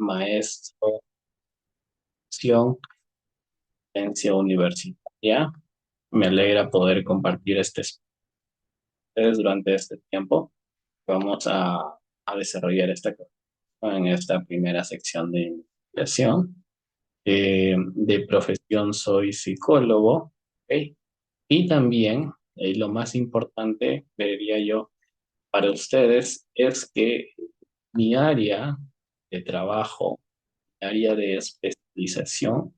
maestro en ciencia universitaria. Me alegra poder compartir este espacio durante este tiempo. Vamos a desarrollar esta cosa en esta primera sección de investigación. De profesión soy psicólogo, ¿ok? Y también, lo más importante, diría yo, para ustedes es que mi área de trabajo, mi área de especialización,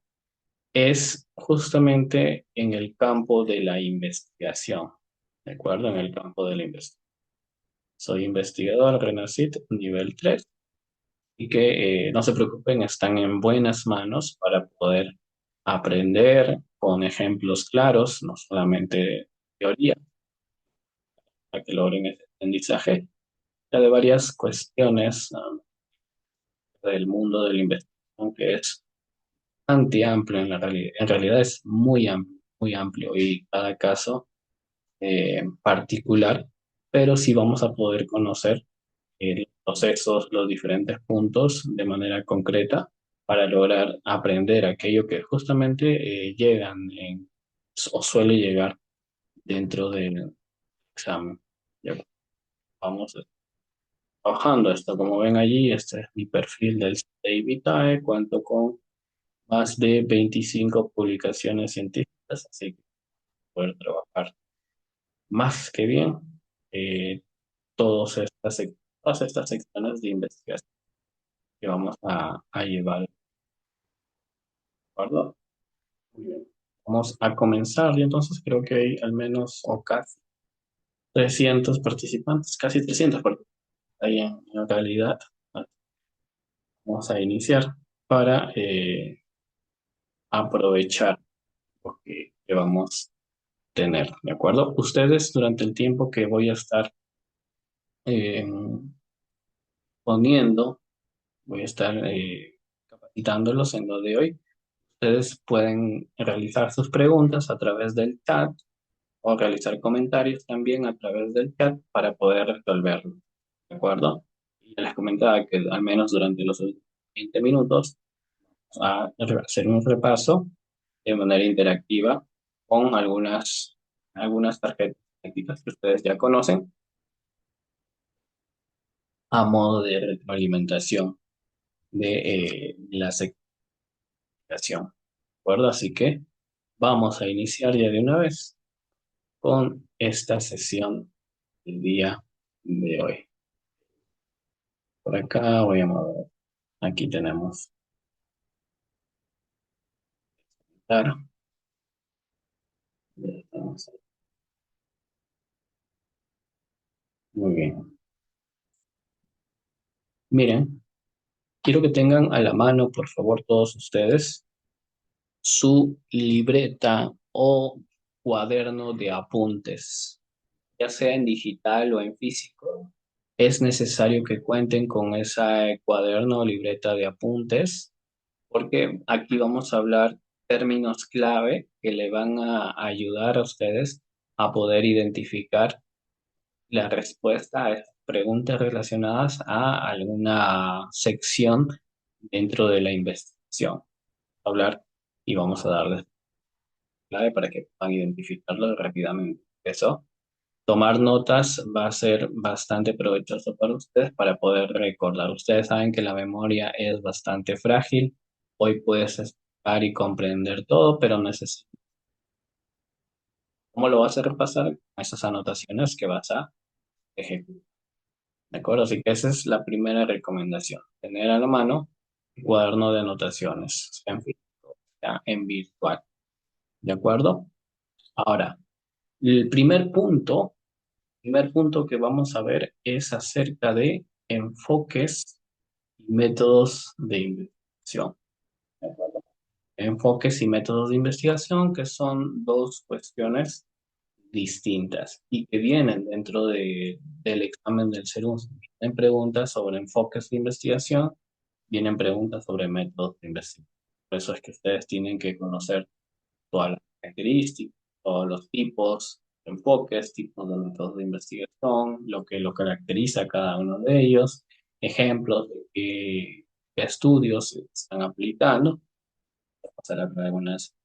es justamente en el campo de la investigación, ¿de acuerdo? En el campo de la investigación. Soy investigador RENACIT nivel 3 y que no se preocupen, están en buenas manos para poder aprender con ejemplos claros, no solamente teoría, para que logren ese aprendizaje ya de varias cuestiones del mundo de la investigación que es bastante amplio en la realidad. En realidad es muy amplio y cada caso particular, pero sí vamos a poder conocer los procesos, los diferentes puntos de manera concreta para lograr aprender aquello que justamente llegan o suele llegar dentro del examen. Ya vamos trabajando esto. Como ven allí, este es mi perfil del CDI Vitae. Cuento con más de 25 publicaciones científicas, así que poder trabajar más que bien eh, todas estas secciones de investigación que vamos a llevar, ¿de acuerdo? Muy bien. Vamos a comenzar y entonces creo que hay al menos o casi 300 participantes, casi 300 participantes ahí en realidad. Vamos a iniciar para aprovechar lo que vamos a tener, ¿de acuerdo? Ustedes durante el tiempo que voy a estar eh, poniendo, voy a estar capacitándolos en lo de hoy. Ustedes pueden realizar sus preguntas a través del chat o realizar comentarios también a través del chat para poder resolverlo, ¿de acuerdo? Y les comentaba que al menos durante los últimos 20 minutos a hacer un repaso de manera interactiva con algunas tarjetas prácticas que ustedes ya conocen a modo de retroalimentación de la sección, ¿de acuerdo? Así que vamos a iniciar ya de una vez con esta sesión del día de hoy. Por acá voy a mover. Aquí tenemos. Claro. Ya estamos ahí. Muy bien. Miren, quiero que tengan a la mano, por favor, todos ustedes, su libreta o cuaderno de apuntes, ya sea en digital o en físico. Es necesario que cuenten con ese cuaderno o libreta de apuntes, porque aquí vamos a hablar términos clave que le van a ayudar a ustedes a poder identificar la respuesta a estas preguntas relacionadas a alguna sección dentro de la investigación. Hablar y vamos a darles clave para que puedan identificarlo rápidamente. Eso, tomar notas va a ser bastante provechoso para ustedes para poder recordar. Ustedes saben que la memoria es bastante frágil. Hoy puedes explicar y comprender todo, pero necesitas. ¿Cómo lo vas a repasar? Esas anotaciones que vas a ejecutar. ¿De acuerdo? Así que esa es la primera recomendación. Tener a la mano un cuaderno de anotaciones, sea en físico, sea en virtual. ¿De acuerdo? Ahora, el primer punto que vamos a ver es acerca de enfoques y métodos de investigación. ¿De acuerdo? Enfoques y métodos de investigación, que son dos cuestiones distintas y que vienen dentro del examen del C1. Vienen preguntas sobre enfoques de investigación, vienen preguntas sobre métodos de investigación. Por eso es que ustedes tienen que conocer todas las características, todos los tipos de enfoques, tipos de métodos de investigación, lo que lo caracteriza a cada uno de ellos, ejemplos de qué estudios se están aplicando, pasar a traer algunas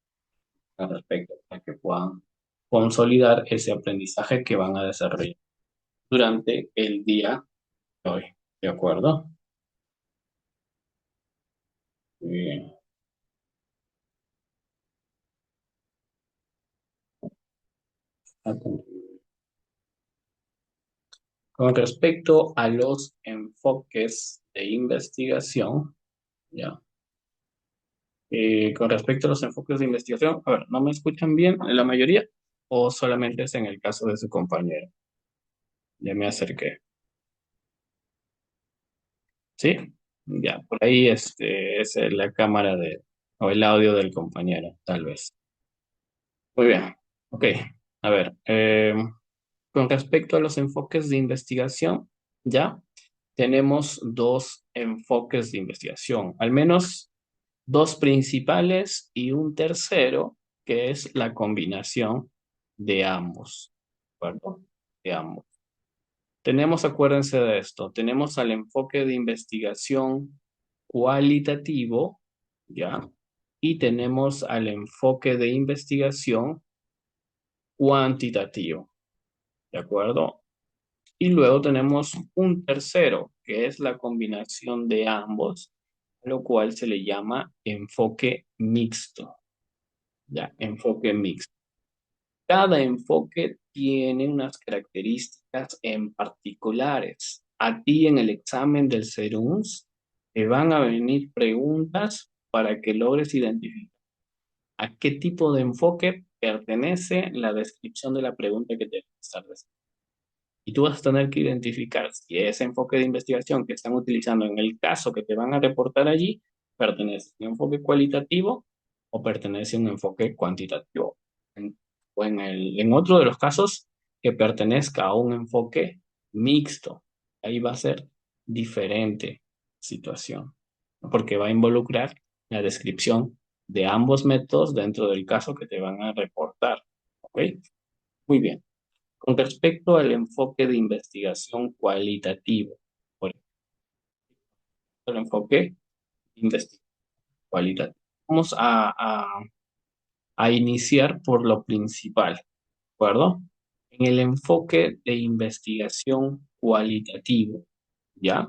al respecto para que puedan consolidar ese aprendizaje que van a desarrollar durante el día de hoy. ¿De acuerdo? Muy bien. Con respecto a los enfoques de investigación, ya. Con respecto a los enfoques de investigación, a ver, ¿no me escuchan bien en la mayoría o solamente es en el caso de su compañero? Ya me acerqué. ¿Sí? Ya, por ahí es la cámara o el audio del compañero, tal vez. Muy bien. Ok. A ver, con respecto a los enfoques de investigación, ya tenemos dos enfoques de investigación, al menos dos principales y un tercero, que es la combinación de ambos. ¿De acuerdo? De ambos. Tenemos, acuérdense de esto, tenemos al enfoque de investigación cualitativo, ¿ya? Y tenemos al enfoque de investigación cuantitativo, ¿de acuerdo? Y luego tenemos un tercero, que es la combinación de ambos, lo cual se le llama enfoque mixto, ¿ya? Enfoque mixto. Cada enfoque tiene unas características en particulares. A ti en el examen del CERUNS te van a venir preguntas para que logres identificar a qué tipo de enfoque pertenece la descripción de la pregunta que te va a estar respondiendo. Y tú vas a tener que identificar si ese enfoque de investigación que están utilizando en el caso que te van a reportar allí pertenece a un enfoque cualitativo o pertenece a un enfoque cuantitativo. En- o en otro de los casos, que pertenezca a un enfoque mixto. Ahí va a ser diferente situación, ¿no? Porque va a involucrar la descripción de ambos métodos dentro del caso que te van a reportar. ¿Ok? Muy bien. Con respecto al enfoque de investigación cualitativo, por ejemplo, el enfoque de investigación cualitativo. Vamos a iniciar por lo principal, ¿de acuerdo? En el enfoque de investigación cualitativo, ¿ya?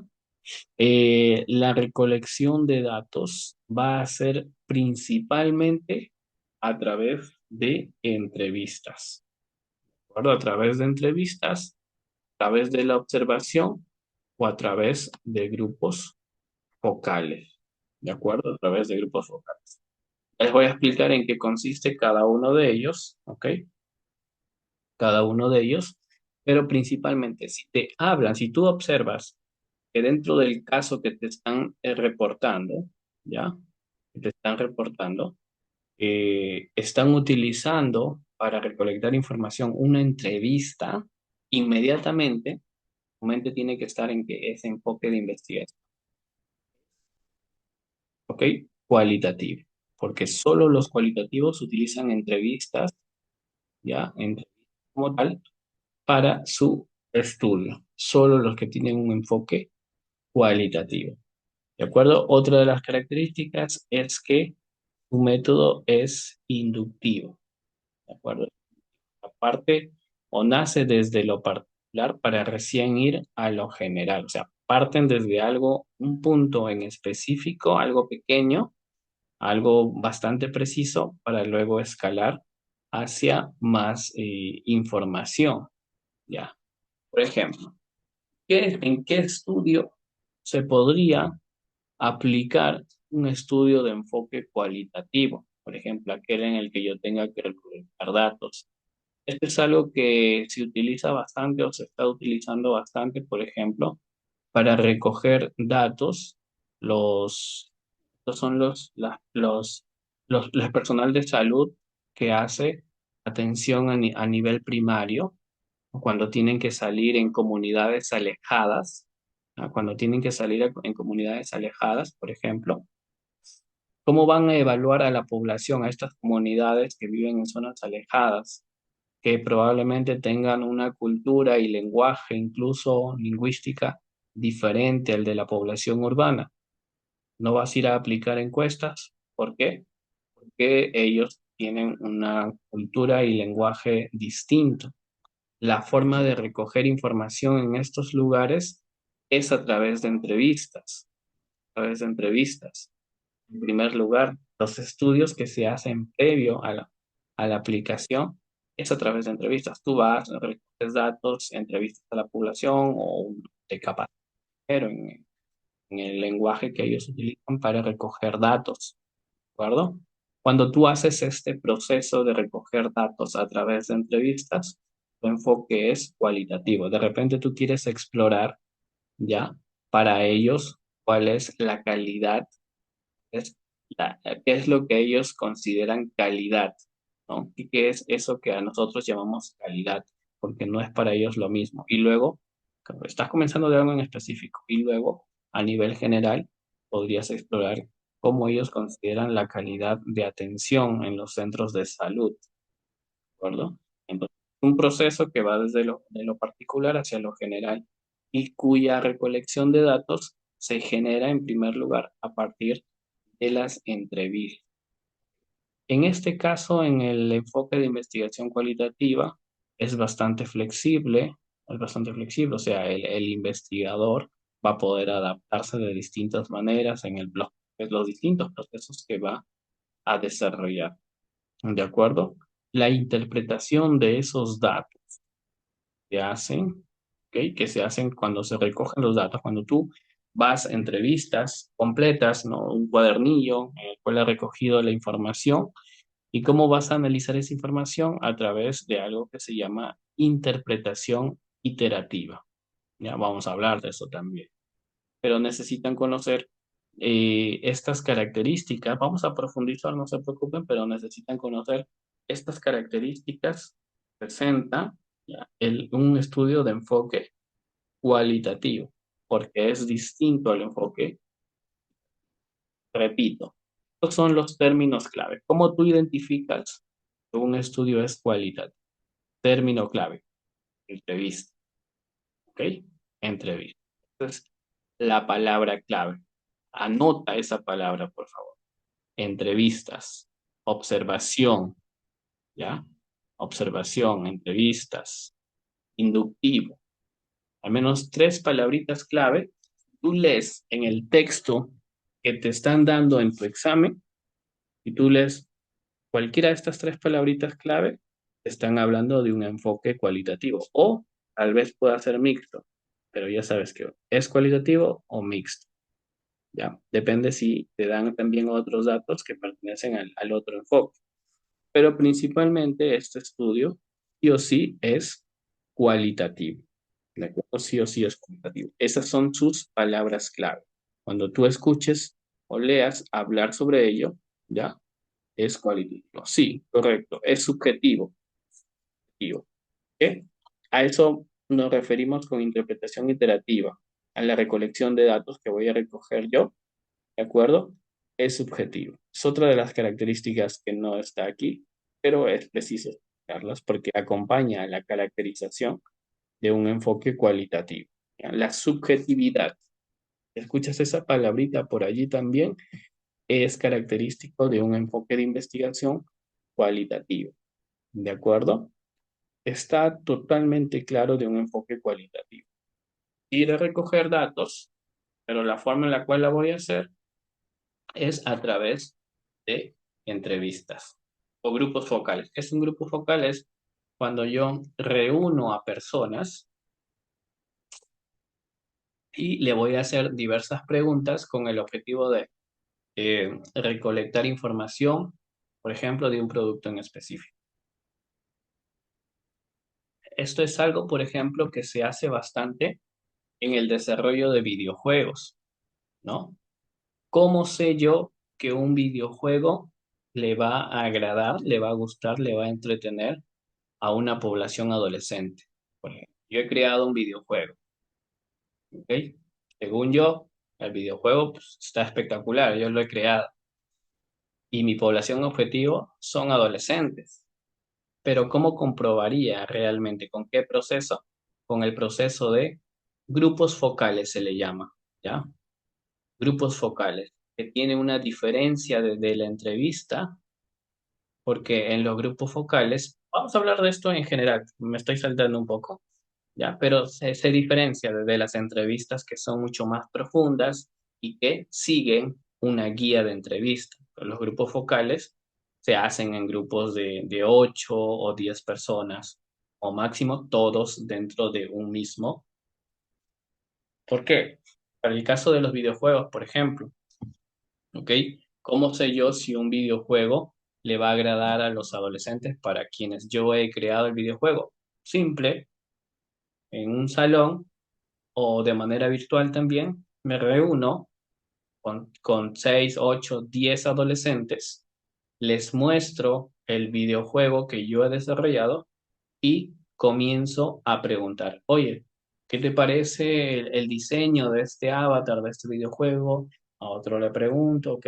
La recolección de datos va a ser principalmente a través de entrevistas, ¿de acuerdo? A través de entrevistas, a través de la observación o a través de grupos focales, ¿de acuerdo? A través de grupos focales. Les voy a explicar en qué consiste cada uno de ellos, ¿ok? Cada uno de ellos, pero principalmente si te hablan, si tú observas que dentro del caso que te están reportando, ¿ya? Que te están reportando, están utilizando para recolectar información una entrevista, inmediatamente tu mente tiene que estar en que ese enfoque de investigación, ¿ok? Cualitativo, porque solo los cualitativos utilizan entrevistas, ¿ya? Entrevistas como tal, para su estudio, solo los que tienen un enfoque cualitativo, ¿de acuerdo? Otra de las características es que su método es inductivo, ¿de acuerdo? Aparte, o nace desde lo particular para recién ir a lo general, o sea, parten desde algo, un punto en específico, algo pequeño, algo bastante preciso para luego escalar hacia más información, ¿ya? Por ejemplo, ¿en qué estudio se podría aplicar un estudio de enfoque cualitativo? Por ejemplo, aquel en el que yo tenga que recolectar datos. Esto es algo que se utiliza bastante o se está utilizando bastante, por ejemplo, para recoger datos. Estos son los personal de salud que hace atención a nivel primario, cuando tienen que salir en comunidades alejadas, ¿no? Cuando tienen que salir en comunidades alejadas, por ejemplo, ¿cómo van a evaluar a la población, a estas comunidades que viven en zonas alejadas, que probablemente tengan una cultura y lenguaje, incluso lingüística, diferente al de la población urbana? No vas a ir a aplicar encuestas. ¿Por qué? Porque ellos tienen una cultura y lenguaje distinto. La forma de recoger información en estos lugares es a través de entrevistas, a través de entrevistas. En primer lugar, los estudios que se hacen previo a la aplicación es a través de entrevistas. Tú vas, recoges datos, entrevistas a la población o te capacitas en el lenguaje que ellos utilizan para recoger datos, ¿de acuerdo? Cuando tú haces este proceso de recoger datos a través de entrevistas, tu enfoque es cualitativo. De repente tú quieres explorar ya para ellos cuál es la calidad, es qué es lo que ellos consideran calidad, ¿no? ¿Y qué es eso que a nosotros llamamos calidad? Porque no es para ellos lo mismo. Y luego, claro, estás comenzando de algo en específico. Y luego, a nivel general, podrías explorar cómo ellos consideran la calidad de atención en los centros de salud, ¿de acuerdo? Entonces, un proceso que va desde de lo particular hacia lo general y cuya recolección de datos se genera en primer lugar a partir de las entrevistas. En este caso, en el enfoque de investigación cualitativa, es bastante flexible, o sea, el investigador va a poder adaptarse de distintas maneras en los distintos procesos que va a desarrollar. ¿De acuerdo? La interpretación de esos datos se hacen, ¿ok? Que se hacen cuando se recogen los datos, cuando tú vas a entrevistas completas, ¿no? Un cuadernillo en el cual ha recogido la información y cómo vas a analizar esa información a través de algo que se llama interpretación iterativa. Ya vamos a hablar de eso también. Pero necesitan conocer estas características. Vamos a profundizar, no se preocupen, pero necesitan conocer estas características. Presenta ya, un estudio de enfoque cualitativo, porque es distinto al enfoque, repito. Estos son los términos clave. ¿Cómo tú identificas que un estudio es cualitativo? Término clave, entrevista, ¿ok? Entrevista. Entonces, la palabra clave. Anota esa palabra, por favor. Entrevistas, observación, ¿ya? Observación, entrevistas, inductivo. Al menos tres palabritas clave. Tú lees en el texto que te están dando en tu examen y tú lees cualquiera de estas tres palabritas clave, están hablando de un enfoque cualitativo o tal vez pueda ser mixto, pero ya sabes que es cualitativo o mixto. ¿Ya? Depende si te dan también otros datos que pertenecen al otro enfoque. Pero principalmente este estudio sí o sí es cualitativo. ¿De acuerdo? Sí o sí es cualitativo. Esas son sus palabras clave. Cuando tú escuches o leas hablar sobre ello, ¿ya? Es cualitativo. Sí, correcto. Es subjetivo. Subjetivo. ¿Ok? A eso nos referimos con interpretación iterativa, a la recolección de datos que voy a recoger yo, ¿de acuerdo? Es subjetivo. Es otra de las características que no está aquí, pero es preciso explicarlas porque acompaña a la caracterización de un enfoque cualitativo. ¿Ya? La subjetividad. ¿Escuchas esa palabrita por allí también? Es característico de un enfoque de investigación cualitativo. ¿De acuerdo? Está totalmente claro de un enfoque cualitativo. Ir a recoger datos, pero la forma en la cual la voy a hacer es a través de entrevistas o grupos focales. ¿Qué es un grupo focal? Es cuando yo reúno a personas y le voy a hacer diversas preguntas con el objetivo de recolectar información, por ejemplo, de un producto en específico. Esto es algo, por ejemplo, que se hace bastante en el desarrollo de videojuegos, ¿no? ¿Cómo sé yo que un videojuego le va a agradar, le va a gustar, le va a entretener a una población adolescente? Por ejemplo, yo he creado un videojuego, ¿ok? Según yo, el videojuego pues, está espectacular, yo lo he creado y mi población objetivo son adolescentes. Pero ¿cómo comprobaría realmente? ¿Con qué proceso? Con el proceso de grupos focales se le llama, ¿ya? Grupos focales. que tiene una diferencia de la entrevista, porque en los grupos focales, vamos a hablar de esto en general, me estoy saltando un poco, ¿ya? Pero se diferencia de las entrevistas que son mucho más profundas y que siguen una guía de entrevista. Los grupos focales se hacen en grupos de 8 o 10 personas, o máximo todos dentro de un mismo. ¿Por qué? Para el caso de los videojuegos, por ejemplo, ¿ok? ¿Cómo sé yo si un videojuego le va a agradar a los adolescentes para quienes yo he creado el videojuego? Simple, en un salón o de manera virtual también, me reúno con 6, 8, 10 adolescentes, les muestro el videojuego que yo he desarrollado y comienzo a preguntar, oye, ¿qué te parece el diseño de este avatar, de este videojuego? A otro le pregunto, ¿ok?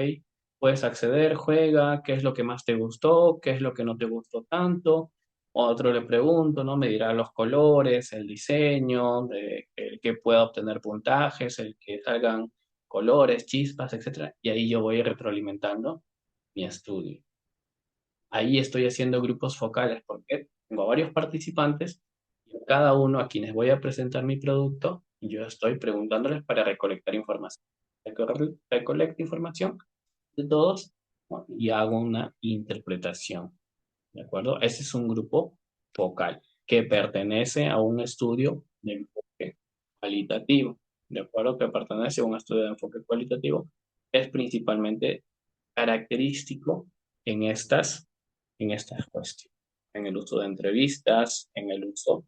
Puedes acceder, juega, ¿qué es lo que más te gustó? ¿Qué es lo que no te gustó tanto? A otro le pregunto, ¿no? Me dirá los colores, el diseño, el que pueda obtener puntajes, el que salgan colores, chispas, etcétera. Y ahí yo voy retroalimentando mi estudio. Ahí estoy haciendo grupos focales porque tengo varios participantes y a cada uno a quienes voy a presentar mi producto, yo estoy preguntándoles para recolectar información. Recolecto información de todos, ¿no? Y hago una interpretación, ¿de acuerdo? Ese es un grupo focal que pertenece a un estudio de enfoque cualitativo, ¿de acuerdo? Que pertenece a un estudio de enfoque cualitativo. Es principalmente característico en estas cuestiones, en el uso de entrevistas, en el uso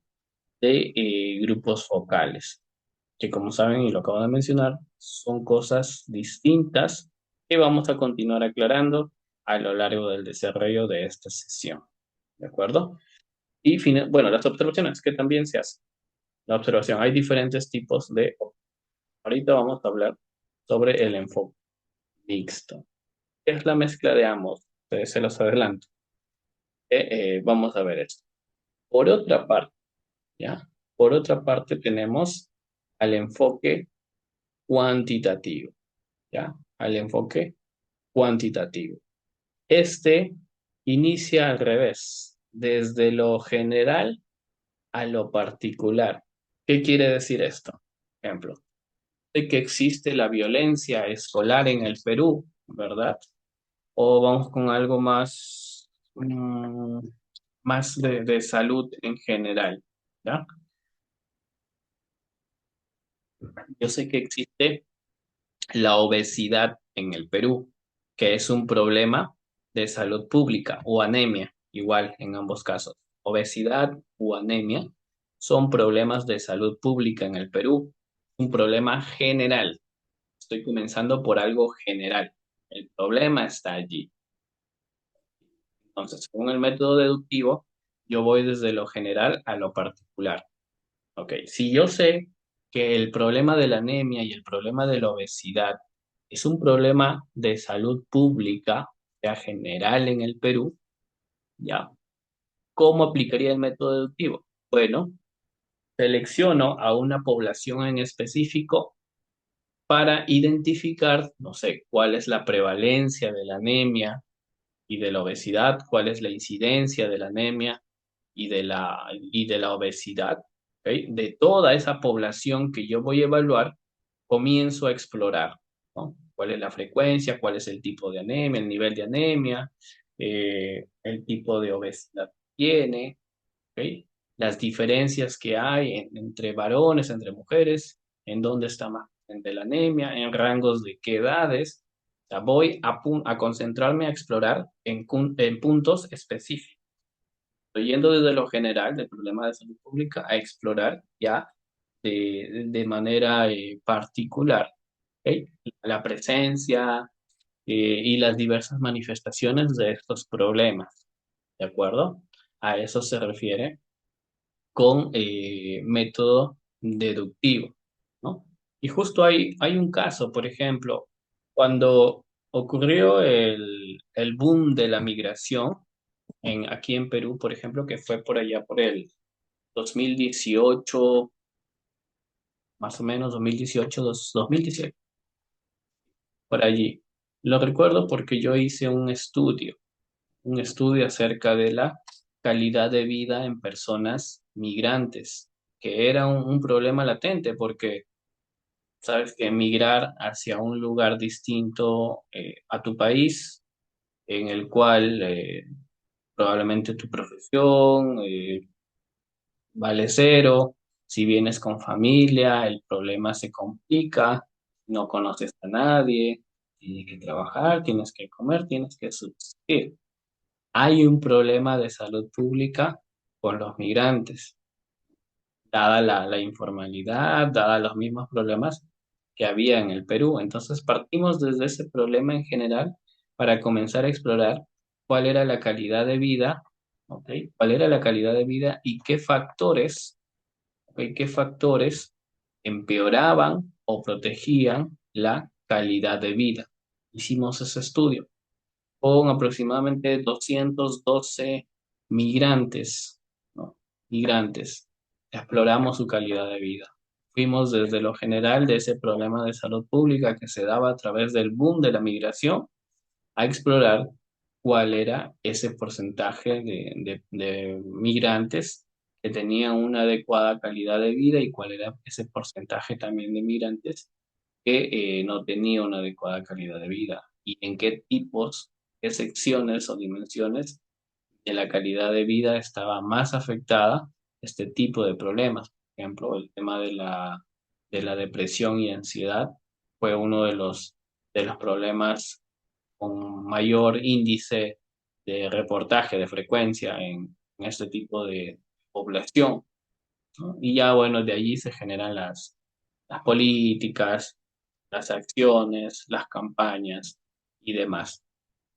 de grupos focales, que como saben y lo acabo de mencionar, son cosas distintas que vamos a continuar aclarando a lo largo del desarrollo de esta sesión, ¿de acuerdo? Y bueno, las observaciones que también se hacen. La observación, hay diferentes tipos de... Ahorita vamos a hablar sobre el enfoque mixto. ¿Qué es la mezcla de ambos? Se los adelanto. Vamos a ver esto. Por otra parte, ¿ya? Por otra parte tenemos al enfoque cuantitativo, ¿ya? Al enfoque cuantitativo. Este inicia al revés, desde lo general a lo particular. ¿Qué quiere decir esto? Ejemplo, de que existe la violencia escolar en el Perú, ¿verdad? O vamos con algo más, más de salud en general, ¿ya? Yo sé que existe la obesidad en el Perú, que es un problema de salud pública o anemia, igual en ambos casos. Obesidad o anemia son problemas de salud pública en el Perú, un problema general. Estoy comenzando por algo general. El problema está allí. Entonces, según el método deductivo, yo voy desde lo general a lo particular. Ok, si yo sé que el problema de la anemia y el problema de la obesidad es un problema de salud pública, ya general en el Perú, ya, ¿cómo aplicaría el método deductivo? Bueno, selecciono a una población en específico para identificar, no sé, cuál es la prevalencia de la anemia y de la obesidad, cuál es la incidencia de la anemia y de la obesidad, ¿ok? De toda esa población que yo voy a evaluar, comienzo a explorar, ¿no? ¿Cuál es la frecuencia? ¿Cuál es el tipo de anemia? ¿El nivel de anemia? ¿El tipo de obesidad que tiene? ¿Ok? Las diferencias que hay entre varones, entre mujeres, en dónde está más presente la anemia, en rangos de qué edades. O sea, voy a concentrarme a explorar en puntos específicos. Estoy yendo desde lo general del problema de salud pública a explorar ya de manera particular, ¿ok? La presencia y las diversas manifestaciones de estos problemas, ¿de acuerdo? A eso se refiere con método deductivo, ¿no? Y justo hay un caso, por ejemplo, cuando ocurrió el boom de la migración aquí en Perú, por ejemplo, que fue por allá por el 2018, más o menos 2018, 2018, por allí. Lo recuerdo porque yo hice un estudio acerca de la calidad de vida en personas migrantes, que era un problema latente porque sabes que emigrar hacia un lugar distinto a tu país, en el cual probablemente tu profesión vale cero, si vienes con familia, el problema se complica, no conoces a nadie, tienes que trabajar, tienes que comer, tienes que subsistir. Hay un problema de salud pública con los migrantes, dada la informalidad, dada los mismos problemas que había en el Perú. Entonces partimos desde ese problema en general para comenzar a explorar cuál era la calidad de vida, ¿ok? ¿Cuál era la calidad de vida y qué factores, ¿ok? ¿Qué factores empeoraban o protegían la calidad de vida? Hicimos ese estudio con aproximadamente 212 migrantes, ¿no? Migrantes. Exploramos su calidad de vida. Fuimos desde lo general de ese problema de salud pública que se daba a través del boom de la migración a explorar cuál era ese porcentaje de migrantes que tenían una adecuada calidad de vida y cuál era ese porcentaje también de migrantes que no tenía una adecuada calidad de vida y en qué tipos, qué secciones o dimensiones de la calidad de vida estaba más afectada este tipo de problemas. Por ejemplo, el tema de la depresión y ansiedad fue uno de los problemas con mayor índice de reportaje, de frecuencia en este tipo de población, ¿no? Y ya, bueno, de allí se generan las políticas, las acciones, las campañas y demás.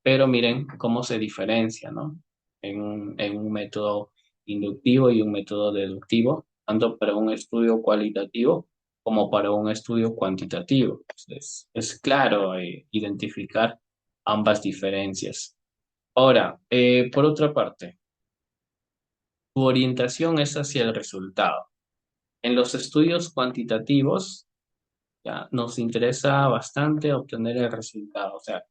Pero miren cómo se diferencia, ¿no? En un método inductivo y un método deductivo, tanto para un estudio cualitativo como para un estudio cuantitativo. Es claro identificar ambas diferencias. Ahora, por otra parte, tu orientación es hacia el resultado. En los estudios cuantitativos, ya, nos interesa bastante obtener el resultado, o sea,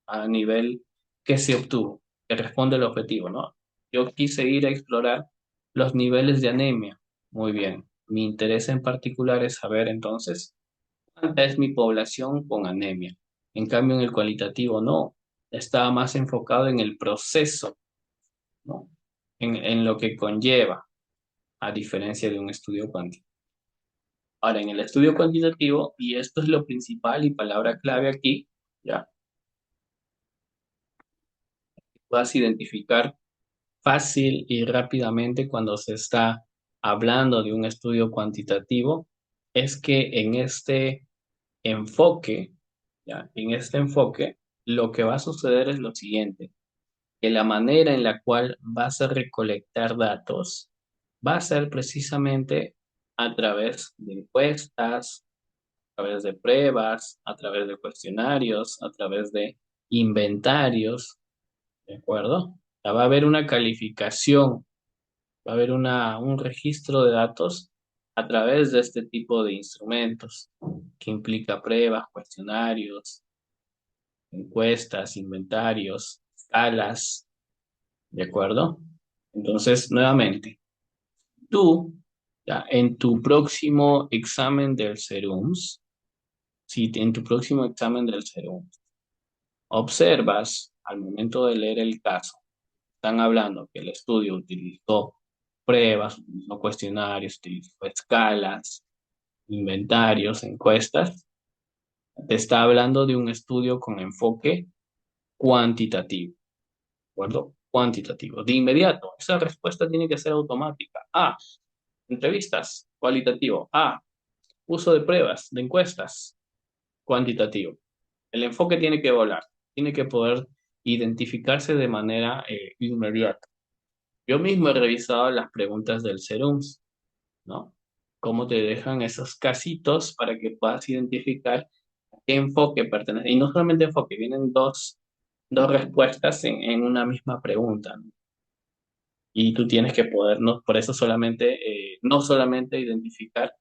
a nivel que se obtuvo, que responde al objetivo, ¿no? Yo quise ir a explorar los niveles de anemia. Muy bien. Mi interés en particular es saber entonces cuánta es mi población con anemia. En cambio, en el cualitativo no. Estaba más enfocado en el proceso, ¿no? En lo que conlleva, a diferencia de un estudio cuantitativo. Ahora, en el estudio cuantitativo, y esto es lo principal y palabra clave aquí, ya, puedas identificar fácil y rápidamente cuando se está hablando de un estudio cuantitativo, es que en este enfoque, ya, en este enfoque, lo que va a suceder es lo siguiente, que la manera en la cual vas a recolectar datos va a ser precisamente a través de encuestas, a través de pruebas, a través de cuestionarios, a través de inventarios, ¿de acuerdo? Ya va a haber una calificación, va a haber un registro de datos a través de este tipo de instrumentos, que implica pruebas, cuestionarios, encuestas, inventarios, escalas, ¿de acuerdo? Entonces, nuevamente, tú, ya, en tu próximo examen del SERUMS, si en tu próximo examen del SERUMS observas al momento de leer el caso, están hablando que el estudio utilizó pruebas, utilizó cuestionarios, utilizó escalas, inventarios, encuestas, te está hablando de un estudio con enfoque cuantitativo, ¿de acuerdo? Cuantitativo. De inmediato, esa respuesta tiene que ser automática. A, entrevistas, cualitativo. A, uso de pruebas, de encuestas, cuantitativo. El enfoque tiene que volar, tiene que poder identificarse de manera inmediata. Yo mismo he revisado las preguntas del SERUMS, ¿no? Cómo te dejan esos casitos para que puedas identificar a qué enfoque pertenece. Y no solamente enfoque, vienen dos respuestas en una misma pregunta, ¿no? Y tú tienes que poder, no, por eso solamente, no solamente identificar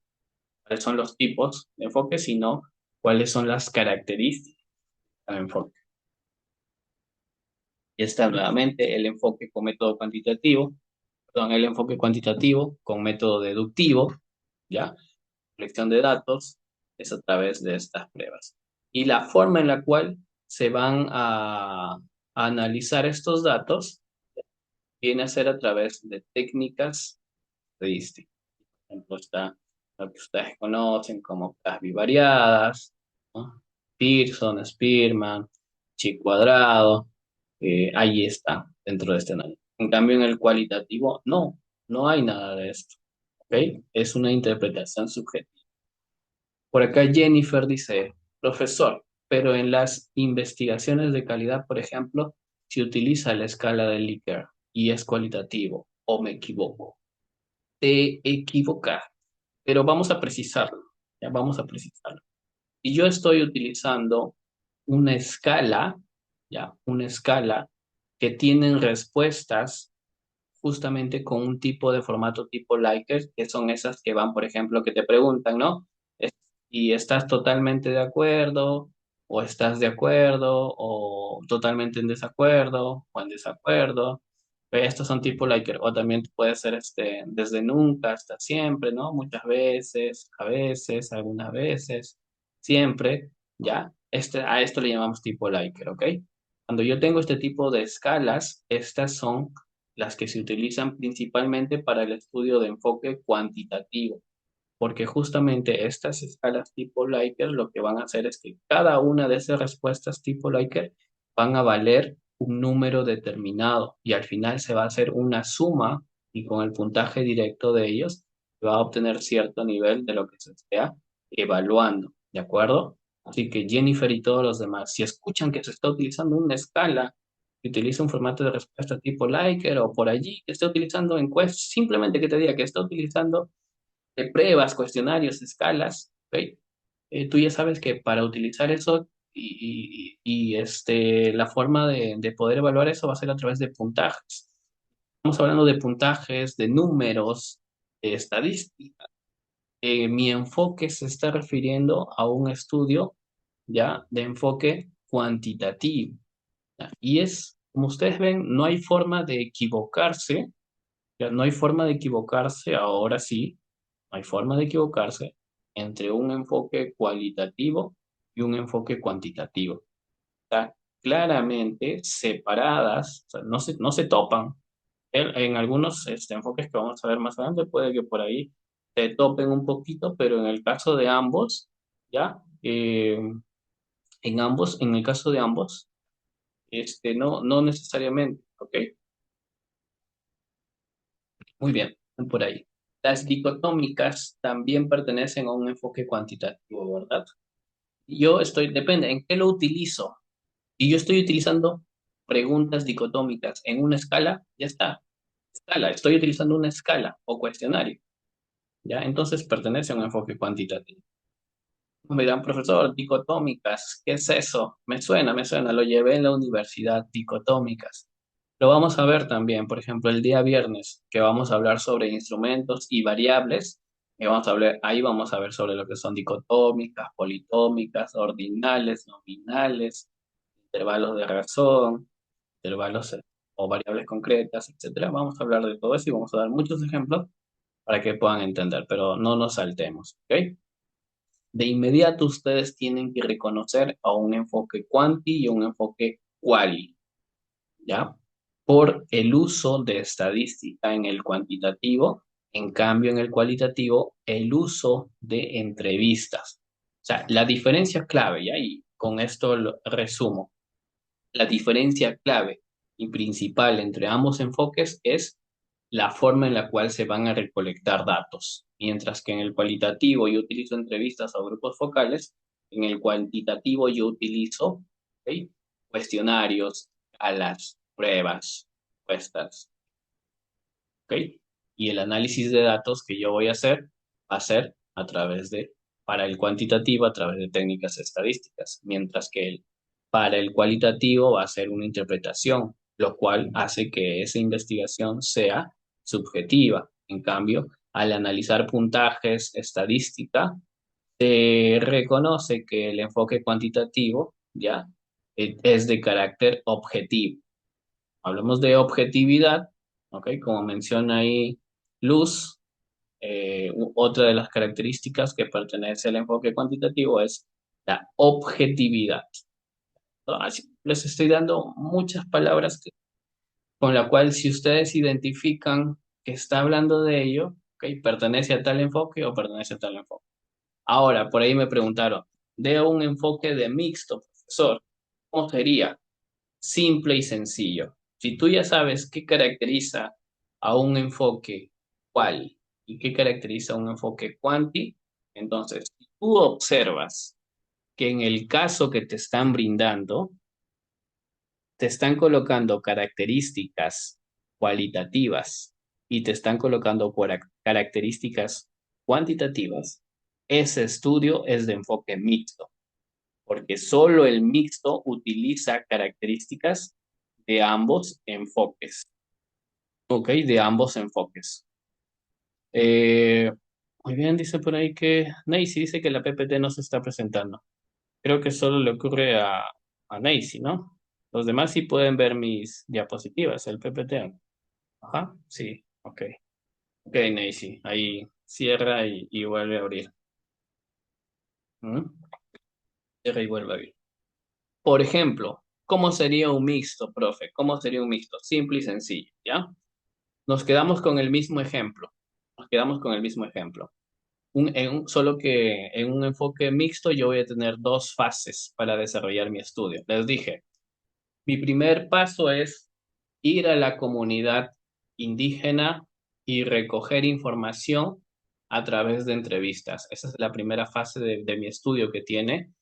cuáles son los tipos de enfoque, sino cuáles son las características al enfoque. Y está nuevamente el enfoque con método cuantitativo, perdón, el enfoque cuantitativo con método deductivo, ¿ya? Colección de datos es a través de estas pruebas. Y la forma en la cual se van a analizar estos datos viene a ser a través de técnicas estadísticas. Por ejemplo, está lo que ustedes conocen como pruebas bivariadas, ¿no? Pearson, Spearman, chi cuadrado, ahí está dentro de este análisis. En cambio, en el cualitativo, no hay nada de esto, ¿ok? Es una interpretación subjetiva. Por acá Jennifer dice, profesor, pero en las investigaciones de calidad, por ejemplo, se utiliza la escala de Likert y es cualitativo, o me equivoco. Te equivocas, pero vamos a precisarlo, ya vamos a precisarlo. Y yo estoy utilizando una escala, ya, una escala que tienen respuestas justamente con un tipo de formato tipo Likert, que son esas que van, por ejemplo, que te preguntan, ¿no? Y estás totalmente de acuerdo, o estás de acuerdo, o totalmente en desacuerdo, o en desacuerdo. Estos son tipo Likert, o también puede ser desde nunca hasta siempre, ¿no? Muchas veces, a veces, algunas veces, siempre, ¿ya? A esto le llamamos tipo Likert, ¿ok? Cuando yo tengo este tipo de escalas, estas son las que se utilizan principalmente para el estudio de enfoque cuantitativo, porque justamente estas escalas tipo Likert lo que van a hacer es que cada una de esas respuestas tipo Likert van a valer un número determinado y al final se va a hacer una suma y con el puntaje directo de ellos se va a obtener cierto nivel de lo que se esté evaluando, ¿de acuerdo? Así que Jennifer y todos los demás, si escuchan que se está utilizando una escala que utiliza un formato de respuesta tipo Likert o por allí que esté utilizando encuestas, simplemente que te diga que está utilizando pruebas, cuestionarios, escalas, ¿ok? Tú ya sabes que para utilizar eso la forma de poder evaluar eso va a ser a través de puntajes. Estamos hablando de puntajes, de números, de estadística. Mi enfoque se está refiriendo a un estudio ya de enfoque cuantitativo, ¿ya? Y es, como ustedes ven, no hay forma de equivocarse, ya no hay forma de equivocarse, ahora sí, no hay forma de equivocarse entre un enfoque cualitativo y un enfoque cuantitativo. Está claramente separadas, o sea, no se topan. En algunos enfoques que vamos a ver más adelante, puede que por ahí se topen un poquito, pero en el caso de ambos, ¿ya? En el caso de ambos, no necesariamente, ¿ok? Muy bien, por ahí. Las dicotómicas también pertenecen a un enfoque cuantitativo, ¿verdad? Depende, ¿en qué lo utilizo? Y yo estoy utilizando preguntas dicotómicas en una escala, ya está. Escala, estoy utilizando una escala o cuestionario, ¿ya? Entonces pertenece a un enfoque cuantitativo. Me dirán, profesor, dicotómicas, ¿qué es eso? Me suena, lo llevé en la universidad, dicotómicas. Lo vamos a ver también, por ejemplo, el día viernes, que vamos a hablar sobre instrumentos y variables, y ahí vamos a ver sobre lo que son dicotómicas, politómicas, ordinales, nominales, intervalos de razón, intervalos o variables concretas, etcétera. Vamos a hablar de todo eso y vamos a dar muchos ejemplos para que puedan entender, pero no nos saltemos, ¿ok? De inmediato ustedes tienen que reconocer a un enfoque cuanti y un enfoque quali, ¿ya? Por el uso de estadística en el cuantitativo, en cambio en el cualitativo, el uso de entrevistas. O sea, la diferencia clave, ¿ya? Y con esto lo resumo. La diferencia clave y principal entre ambos enfoques es la forma en la cual se van a recolectar datos. Mientras que en el cualitativo yo utilizo entrevistas o grupos focales, en el cuantitativo yo utilizo, ¿ok?, cuestionarios, escalas, pruebas, encuestas, ¿ok? Y el análisis de datos que yo voy a hacer va a ser para el cuantitativo, a través de técnicas estadísticas, mientras que para el cualitativo va a ser una interpretación, lo cual hace que esa investigación sea subjetiva. En cambio, al analizar puntajes, estadística, se reconoce que el enfoque cuantitativo, ¿ya? es de carácter objetivo. Hablamos de objetividad, ¿ok? Como menciona ahí Luz, otra de las características que pertenece al enfoque cuantitativo es la objetividad. Así, les estoy dando muchas palabras con la cual si ustedes identifican que está hablando de ello, ¿ok? Pertenece a tal enfoque o pertenece a tal enfoque. Ahora, por ahí me preguntaron, de un enfoque de mixto, profesor, ¿cómo sería? Simple y sencillo. Si tú ya sabes qué caracteriza a un enfoque cual y qué caracteriza a un enfoque cuanti, entonces, si tú observas que en el caso que te están brindando, te están colocando características cualitativas y te están colocando características cuantitativas, ese estudio es de enfoque mixto, porque solo el mixto utiliza características de ambos enfoques, ¿ok? De ambos enfoques. Eh, Muy bien, dice por ahí que Neisy dice que la PPT no se está presentando. Creo que solo le ocurre a Neisy, ¿no? Los demás sí pueden ver mis diapositivas, el PPT. Ajá, sí, ok. Ok, Neisy, ahí cierra y vuelve a abrir. ¿Mm? Cierra y vuelve a abrir. Por ejemplo, ¿cómo sería un mixto, profe? ¿Cómo sería un mixto? Simple y sencillo, ¿ya? Nos quedamos con el mismo ejemplo. Nos quedamos con el mismo ejemplo. Solo que en un enfoque mixto yo voy a tener dos fases para desarrollar mi estudio. Les dije, mi primer paso es ir a la comunidad indígena y recoger información a través de entrevistas. Esa es la primera fase de mi estudio que tiene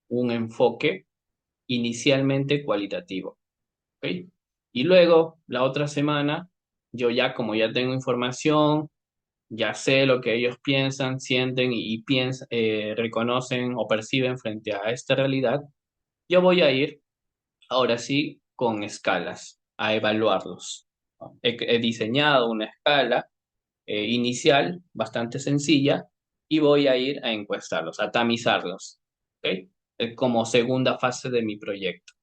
un enfoque inicialmente cualitativo. ¿Ok? Y luego, la otra semana, yo ya como ya tengo información, ya sé lo que ellos piensan, sienten reconocen o perciben frente a esta realidad, yo voy a ir ahora sí con escalas a evaluarlos, ¿no? He diseñado una escala inicial bastante sencilla y voy a ir a encuestarlos, a tamizarlos, ¿ok? Como segunda fase de mi proyecto.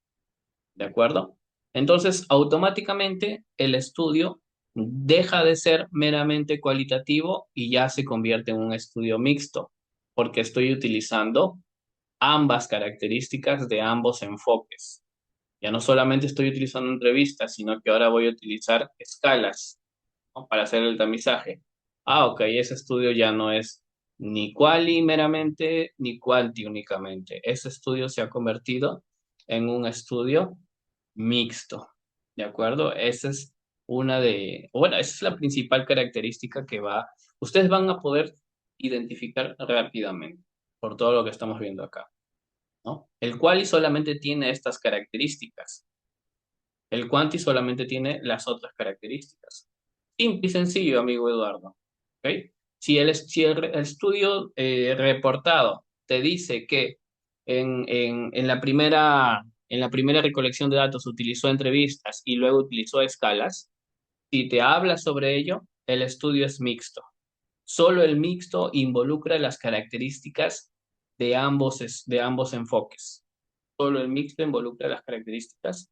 ¿De acuerdo? Entonces, automáticamente el estudio deja de ser meramente cualitativo y ya se convierte en un estudio mixto, porque estoy utilizando ambas características de ambos enfoques. Ya no solamente estoy utilizando entrevistas, sino que ahora voy a utilizar escalas, ¿no? Para hacer el tamizaje. Ah, ok, ese estudio ya no es ni quali meramente, ni quanti únicamente. Ese estudio se ha convertido en un estudio mixto, ¿de acuerdo? Esa es bueno, esa es la principal característica ustedes van a poder identificar rápidamente por todo lo que estamos viendo acá, ¿no? El quali solamente tiene estas características. El quanti solamente tiene las otras características. Simple y sencillo, amigo Eduardo. ¿Ok? Si el estudio reportado te dice que en la primera recolección de datos utilizó entrevistas y luego utilizó escalas, si te habla sobre ello, el estudio es mixto. Solo el mixto involucra las características de ambos enfoques. Solo el mixto involucra las características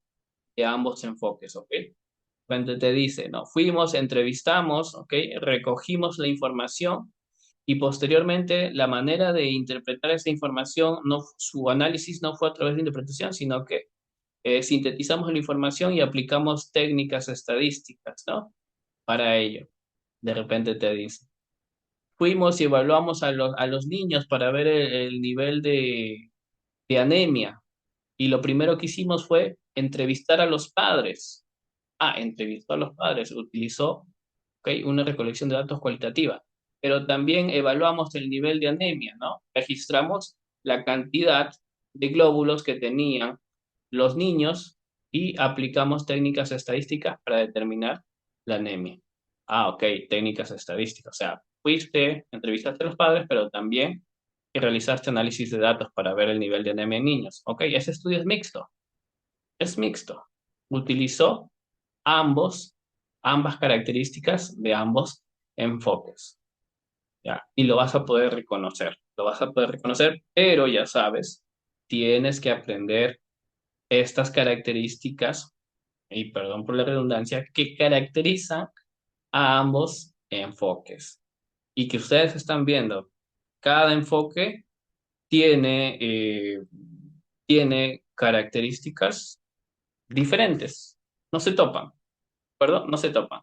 de ambos enfoques, ¿ok? Cuando te dice, no, fuimos, entrevistamos, ¿ok? Recogimos la información y posteriormente la manera de interpretar esa información, no, su análisis no fue a través de interpretación, sino que sintetizamos la información y aplicamos técnicas estadísticas, ¿no? Para ello. De repente te dice, fuimos y evaluamos a los niños para ver el nivel de anemia y lo primero que hicimos fue entrevistar a los padres. Entrevistó a los padres, utilizó, ¿ok? Una recolección de datos cualitativa, pero también evaluamos el nivel de anemia, ¿no? Registramos la cantidad de glóbulos que tenían los niños y aplicamos técnicas estadísticas para determinar la anemia. Ok, técnicas estadísticas, o sea, fuiste, entrevistaste a los padres, pero también realizaste análisis de datos para ver el nivel de anemia en niños. Ok, ese estudio es mixto. Utilizó ambos, ambas características de ambos enfoques, ¿ya? Y lo vas a poder reconocer, pero ya sabes, tienes que aprender estas características, y perdón por la redundancia, que caracterizan a ambos enfoques. Y que ustedes están viendo, cada enfoque tiene, tiene características diferentes. No se topan, perdón, no se topan.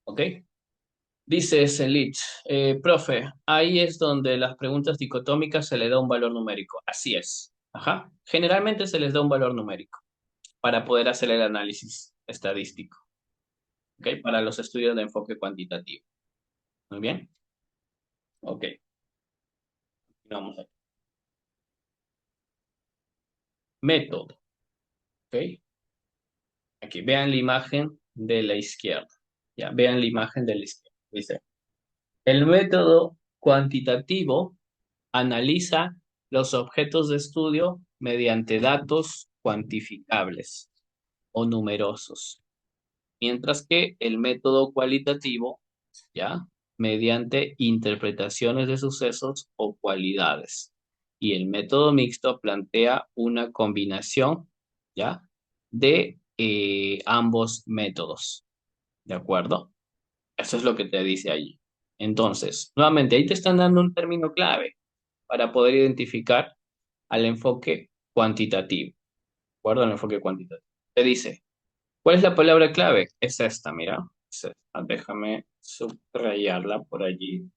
¿Ok? Dice Selich, profe, ahí es donde las preguntas dicotómicas se le da un valor numérico. Así es. Ajá. Generalmente se les da un valor numérico para poder hacer el análisis estadístico. ¿Ok? Para los estudios de enfoque cuantitativo. Muy bien. Ok. Vamos a método. ¿Ok? Aquí, vean la imagen de la izquierda. Ya, vean la imagen de la izquierda. Dice, el método cuantitativo analiza los objetos de estudio mediante datos cuantificables o numerosos, mientras que el método cualitativo, ¿ya? Mediante interpretaciones de sucesos o cualidades. Y el método mixto plantea una combinación, ¿ya? De ambos métodos, ¿de acuerdo? Eso es lo que te dice allí. Entonces, nuevamente, ahí te están dando un término clave para poder identificar al enfoque cuantitativo. ¿De acuerdo? Al enfoque cuantitativo. Te dice, ¿cuál es la palabra clave? Es esta, mira. Es esta. Déjame subrayarla por allí.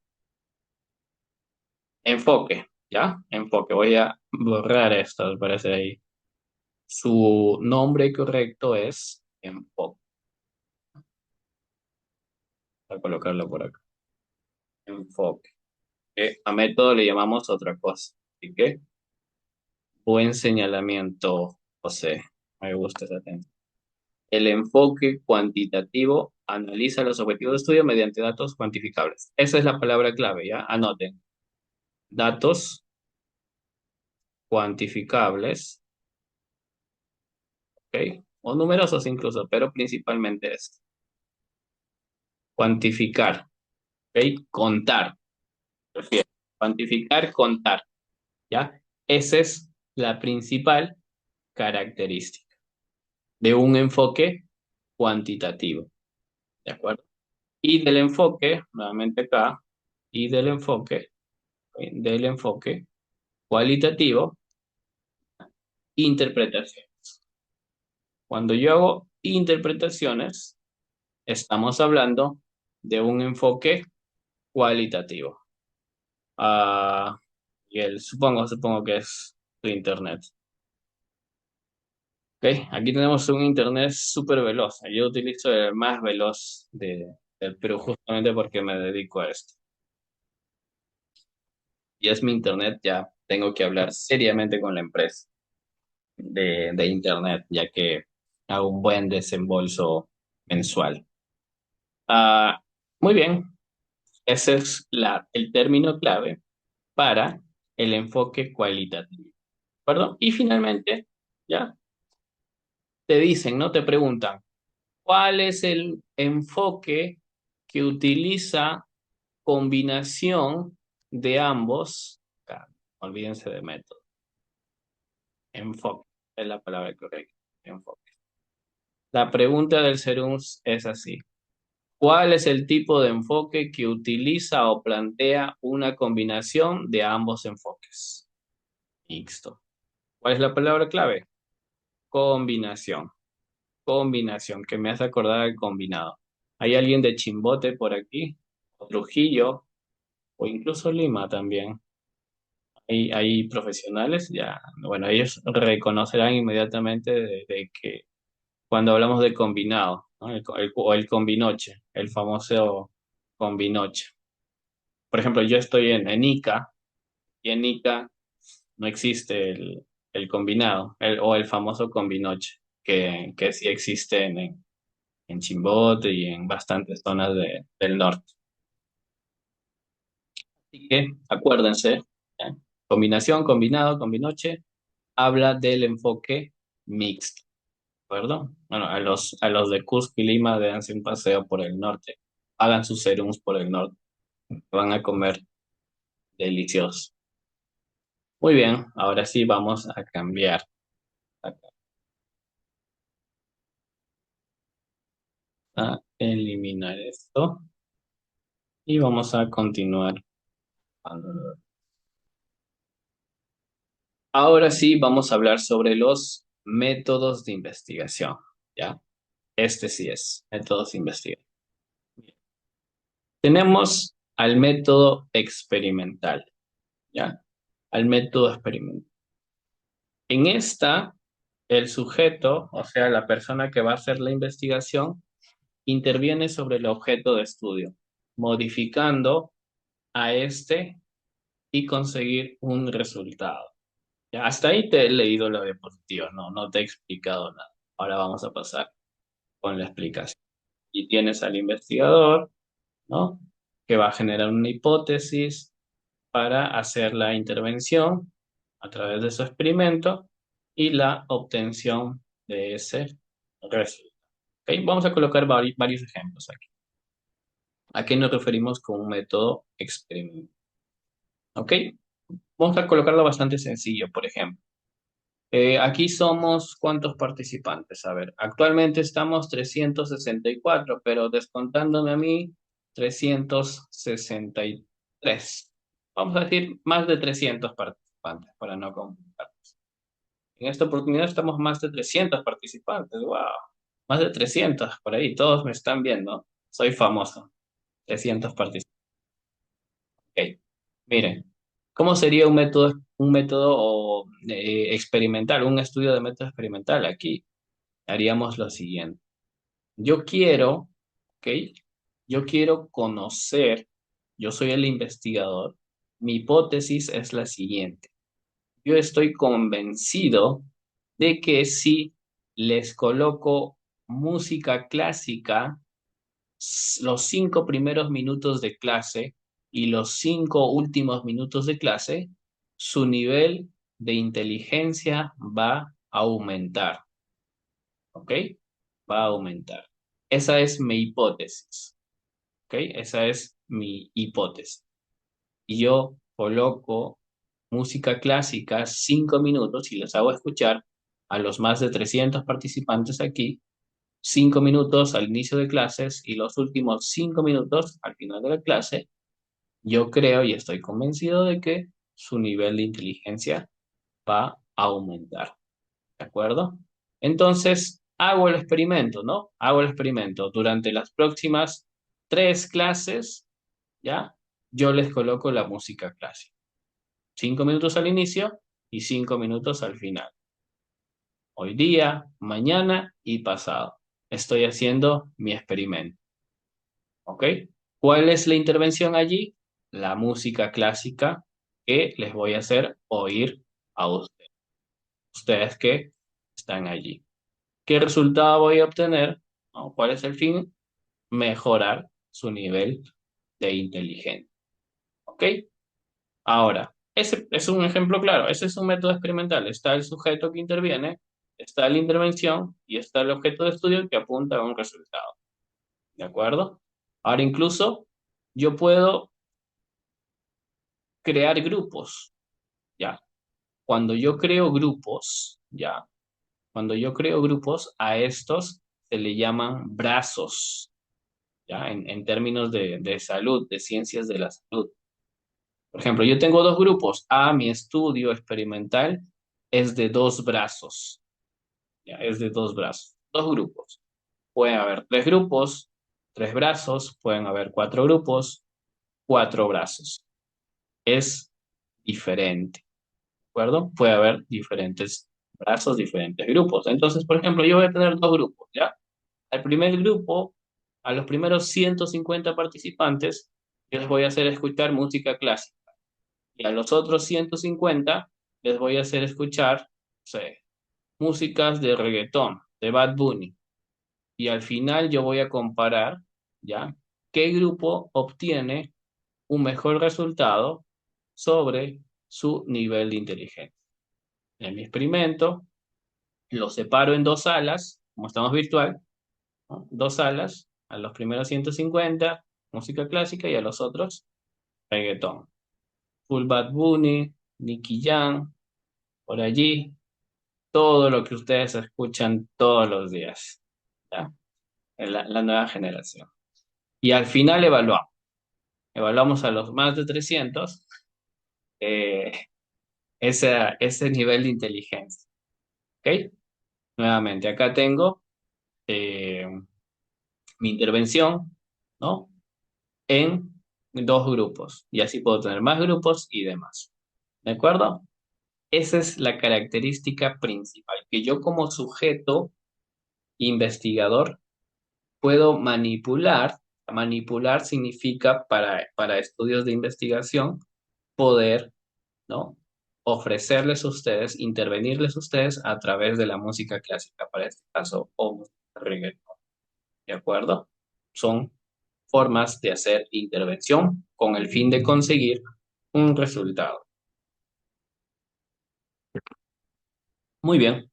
Enfoque, ¿ya? Enfoque. Voy a borrar esto, al parecer ahí. Su nombre correcto es enfoque. Voy a colocarlo por acá. Enfoque. A método le llamamos otra cosa. Así que, buen señalamiento, José. Me gusta esa atención. El enfoque cuantitativo analiza los objetivos de estudio mediante datos cuantificables. Esa es la palabra clave, ¿ya? Anoten. Datos cuantificables, ¿ok? O numerosos incluso, pero principalmente es cuantificar, ¿ok? Contar, prefiero. Cuantificar, contar, ¿ya? Esa es la principal característica de un enfoque cuantitativo, ¿de acuerdo? Y del enfoque, nuevamente acá, y del enfoque cualitativo, interpretación. Cuando yo hago interpretaciones, estamos hablando de un enfoque cualitativo. Ah, y supongo que es tu internet. Ok, aquí tenemos un internet súper veloz. Yo utilizo el más veloz del Perú justamente porque me dedico a esto. Y es mi internet, ya tengo que hablar seriamente con la empresa de internet, ya que hago un buen desembolso mensual. Ah, muy bien, ese es el término clave para el enfoque cualitativo. ¿Perdón? Y finalmente, ya te dicen, ¿no? Te preguntan, ¿cuál es el enfoque que utiliza combinación de ambos? Claro, olvídense de método. Enfoque es la palabra correcta. Enfoque. La pregunta del Serums es así. ¿Cuál es el tipo de enfoque que utiliza o plantea una combinación de ambos enfoques? Mixto. ¿Cuál es la palabra clave? Combinación. Combinación, que me hace acordar al combinado. ¿Hay alguien de Chimbote por aquí? ¿O Trujillo? ¿O incluso Lima también? ¿Hay profesionales? Ya, bueno, ellos reconocerán inmediatamente de que cuando hablamos de combinado, ¿no? O el combinoche, el famoso combinoche. Por ejemplo, yo estoy en Ica y en Ica no existe el combinado o el famoso combinoche, que sí existe en Chimbote y en bastantes zonas del norte. Así que acuérdense, ¿ya? Combinación, combinado, combinoche, habla del enfoque mixto, ¿de acuerdo? Bueno, a los de Cusco y Lima dense un paseo por el norte, hagan sus serums por el norte, van a comer delicioso. Muy bien, ahora sí vamos a cambiar acá, a eliminar esto y vamos a continuar. Ahora sí vamos a hablar sobre los métodos de investigación, ¿ya? Este sí es métodos de investigación. Tenemos al método experimental, ¿ya? Al método experimental. En esta, el sujeto, o sea, la persona que va a hacer la investigación, interviene sobre el objeto de estudio, modificando a este y conseguir un resultado. Ya, hasta ahí te he leído la diapositiva, no te he explicado nada. Ahora vamos a pasar con la explicación. Y tienes al investigador, ¿no? Que va a generar una hipótesis para hacer la intervención a través de su experimento y la obtención de ese resultado. ¿Ok? Vamos a colocar varios ejemplos aquí. ¿A qué nos referimos con un método experimental? ¿Ok? Vamos a colocarlo bastante sencillo, por ejemplo. Aquí somos ¿cuántos participantes? A ver, actualmente estamos 364, pero descontándome a mí, 363. Vamos a decir más de 300 participantes para no complicar. En esta oportunidad estamos más de 300 participantes. ¡Wow! Más de 300 por ahí. Todos me están viendo. Soy famoso. 300 participantes. Ok. Miren, ¿cómo sería un método experimental, un estudio de método experimental? Aquí haríamos lo siguiente. Yo quiero, ¿ok? Yo quiero conocer, yo soy el investigador, mi hipótesis es la siguiente. Yo estoy convencido de que si les coloco música clásica, los 5 primeros minutos de clase y los 5 últimos minutos de clase, su nivel de inteligencia va a aumentar, ¿ok? Va a aumentar. Esa es mi hipótesis, ¿ok? Esa es mi hipótesis. Y yo coloco música clásica 5 minutos y les hago escuchar a los más de 300 participantes aquí 5 minutos al inicio de clases y los últimos 5 minutos al final de la clase. Yo creo y estoy convencido de que su nivel de inteligencia va a aumentar. ¿De acuerdo? Entonces, hago el experimento, ¿no? Hago el experimento. Durante las próximas 3 clases, ¿ya? Yo les coloco la música clásica. 5 minutos al inicio y 5 minutos al final. Hoy día, mañana y pasado. Estoy haciendo mi experimento. ¿Ok? ¿Cuál es la intervención allí? La música clásica que les voy a hacer oír a ustedes. Ustedes que están allí. ¿Qué resultado voy a obtener? ¿No? ¿Cuál es el fin? Mejorar su nivel de inteligencia. ¿Ok? Ahora, ese es un ejemplo claro. Ese es un método experimental. Está el sujeto que interviene, está la intervención y está el objeto de estudio que apunta a un resultado. ¿De acuerdo? Ahora, incluso yo puedo crear grupos. ¿Ya? Cuando yo creo grupos, ¿ya? Cuando yo creo grupos, a estos se le llaman brazos. ¿Ya? En términos de salud, de ciencias de la salud. Por ejemplo, yo tengo dos grupos. Mi estudio experimental es de 2 brazos. ¿Ya? Es de 2 brazos. Dos grupos. Pueden haber 3 grupos, 3 brazos, pueden haber 4 grupos, 4 brazos. Es diferente, ¿de acuerdo? Puede haber diferentes brazos, diferentes grupos. Entonces, por ejemplo, yo voy a tener 2 grupos, ¿ya? Al primer grupo, a los primeros 150 participantes, yo les voy a hacer escuchar música clásica. Y a los otros 150 les voy a hacer escuchar, no sé, músicas de reggaetón, de Bad Bunny. Y al final yo voy a comparar, ¿ya? ¿Qué grupo obtiene un mejor resultado sobre su nivel de inteligencia? En mi experimento, lo separo en 2 salas, como estamos virtual, ¿no? 2 salas, a los primeros 150 música clásica, y a los otros, reggaetón. Full Bad Bunny, Nicky Jam, por allí, todo lo que ustedes escuchan todos los días, ¿ya? En la nueva generación. Y al final evaluamos a los más de 300 eh, ese nivel de inteligencia, ¿ok? Nuevamente, acá tengo eh, mi intervención, ¿no? En dos grupos, y así puedo tener más grupos y demás, ¿de acuerdo? Esa es la característica principal, que yo como sujeto investigador puedo manipular. Manipular significa para estudios de investigación poder, ¿no? Ofrecerles a ustedes, intervenirles a ustedes a través de la música clásica, para este caso, o música reggaetón, ¿de acuerdo? Son formas de hacer intervención con el fin de conseguir un resultado. Muy bien,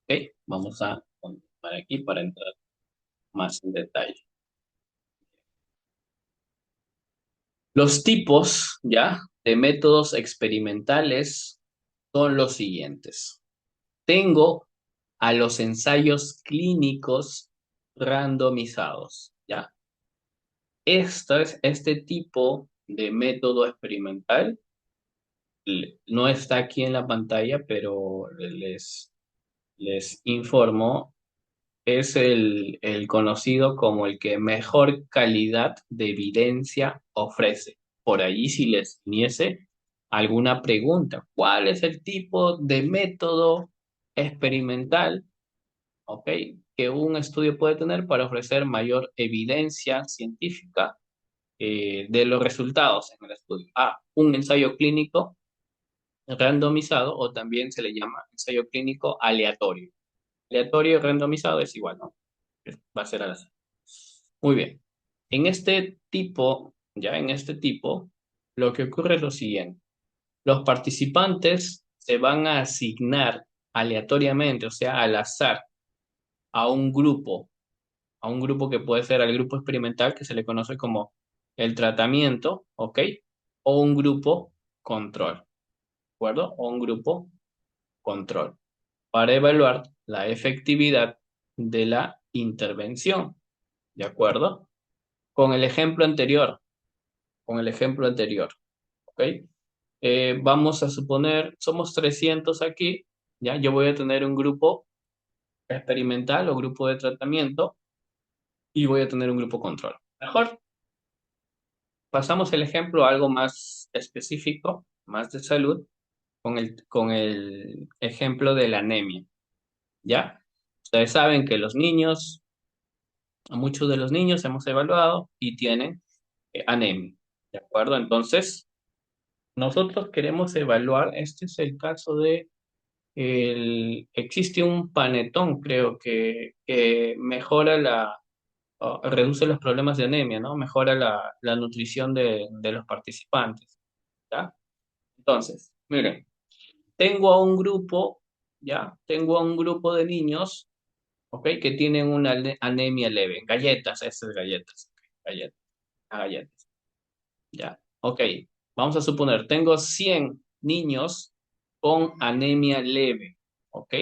ok, vamos a continuar aquí para entrar más en detalle. Los tipos, ¿ya? De métodos experimentales son los siguientes. Tengo a los ensayos clínicos randomizados, ¿ya? Este tipo de método experimental no está aquí en la pantalla, pero les informo, es el conocido como el que mejor calidad de evidencia ofrece. Por allí, si les viniese alguna pregunta, ¿cuál es el tipo de método experimental, ok, que un estudio puede tener para ofrecer mayor evidencia científica de los resultados en el estudio? A, un ensayo clínico randomizado, o también se le llama ensayo clínico aleatorio. Aleatorio y randomizado es igual, ¿no? Va a ser al azar. Muy bien. En este tipo, ya en este tipo, lo que ocurre es lo siguiente. Los participantes se van a asignar aleatoriamente, o sea, al azar, a a un grupo que puede ser el grupo experimental, que se le conoce como el tratamiento, ¿ok? O un grupo control, ¿de acuerdo? O un grupo control, para evaluar la efectividad de la intervención, ¿de acuerdo? Con el ejemplo anterior, con el ejemplo anterior, ¿ok? Vamos a suponer, somos 300 aquí, ¿ya? Yo voy a tener un grupo experimental o grupo de tratamiento y voy a tener un grupo control. Mejor, pasamos el ejemplo a algo más específico, más de salud, con el ejemplo de la anemia, ¿ya? Ustedes saben que los niños, a muchos de los niños hemos evaluado y tienen anemia, ¿de acuerdo? Entonces, nosotros queremos evaluar, este es el caso de, existe un panetón, creo, que mejora reduce los problemas de anemia, ¿no? Mejora la nutrición de los participantes, ¿ya? Entonces, miren, tengo a un grupo, ¿ya? Tengo a un grupo de niños, ¿ok? Que tienen una anemia leve. Galletas, esas galletas, galletas, galletas, ¿ya? Ok, vamos a suponer, tengo 100 niños con anemia leve, ¿ok?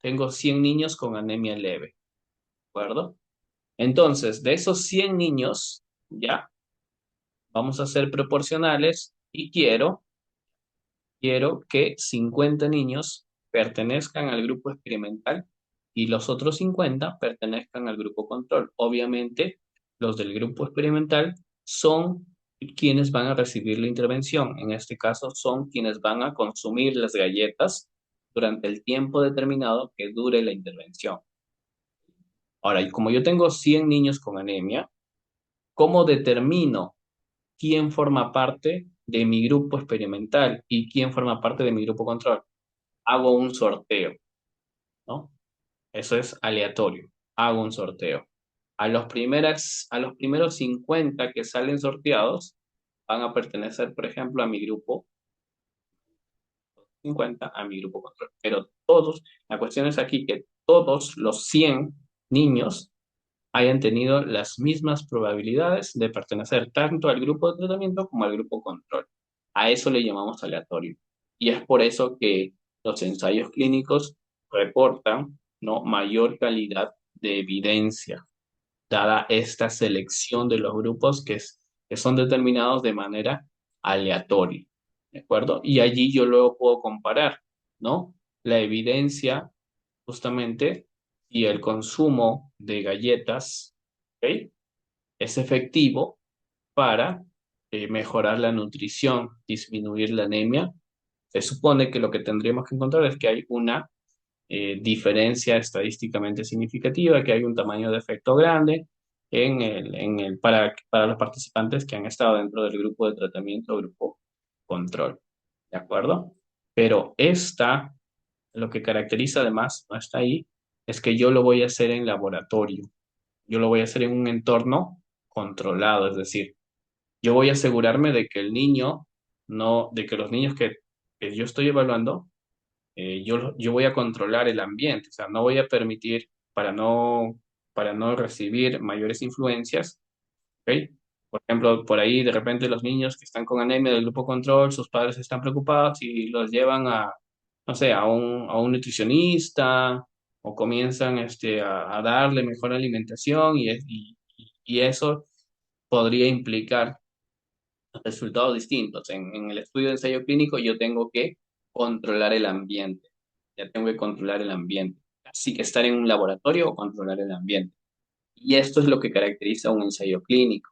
Tengo 100 niños con anemia leve, ¿de acuerdo? Entonces, de esos 100 niños, ¿ya? Vamos a ser proporcionales y quiero que 50 niños pertenezcan al grupo experimental y los otros 50 pertenezcan al grupo control. Obviamente, los del grupo experimental son quienes van a recibir la intervención. En este caso, son quienes van a consumir las galletas durante el tiempo determinado que dure la intervención. Ahora, y como yo tengo 100 niños con anemia, ¿cómo determino quién forma parte de mi grupo experimental y quién forma parte de mi grupo control? Hago un sorteo, ¿no? Eso es aleatorio. Hago un sorteo. A los primeros 50 que salen sorteados van a pertenecer, por ejemplo, a mi grupo 50, a mi grupo control. Pero todos, la cuestión es aquí que todos los 100 niños hayan tenido las mismas probabilidades de pertenecer tanto al grupo de tratamiento como al grupo control. A eso le llamamos aleatorio. Y es por eso que los ensayos clínicos reportan, ¿no?, mayor calidad de evidencia, dada esta selección de los grupos que son determinados de manera aleatoria, ¿de acuerdo? Y allí yo luego puedo comparar, ¿no? La evidencia, justamente, y el consumo de galletas, ¿ok?, es efectivo para mejorar la nutrición, disminuir la anemia. Se supone que lo que tendríamos que encontrar es que hay una diferencia estadísticamente significativa, que hay un tamaño de efecto grande para los participantes que han estado dentro del grupo de tratamiento o grupo control. ¿De acuerdo? Pero lo que caracteriza además, no está ahí, es que yo lo voy a hacer en laboratorio. Yo lo voy a hacer en un entorno controlado, es decir, yo voy a asegurarme de que el niño, no, de que los niños que yo estoy evaluando, yo voy a controlar el ambiente, o sea, no voy a permitir para no recibir mayores influencias, ¿ok? Por ejemplo, por ahí de repente los niños que están con anemia del grupo control, sus padres están preocupados y los llevan no sé, a un nutricionista o comienzan a darle mejor alimentación y eso podría implicar resultados distintos. En el estudio de ensayo clínico yo tengo que controlar el ambiente, ya tengo que controlar el ambiente. Así que estar en un laboratorio o controlar el ambiente. Y esto es lo que caracteriza un ensayo clínico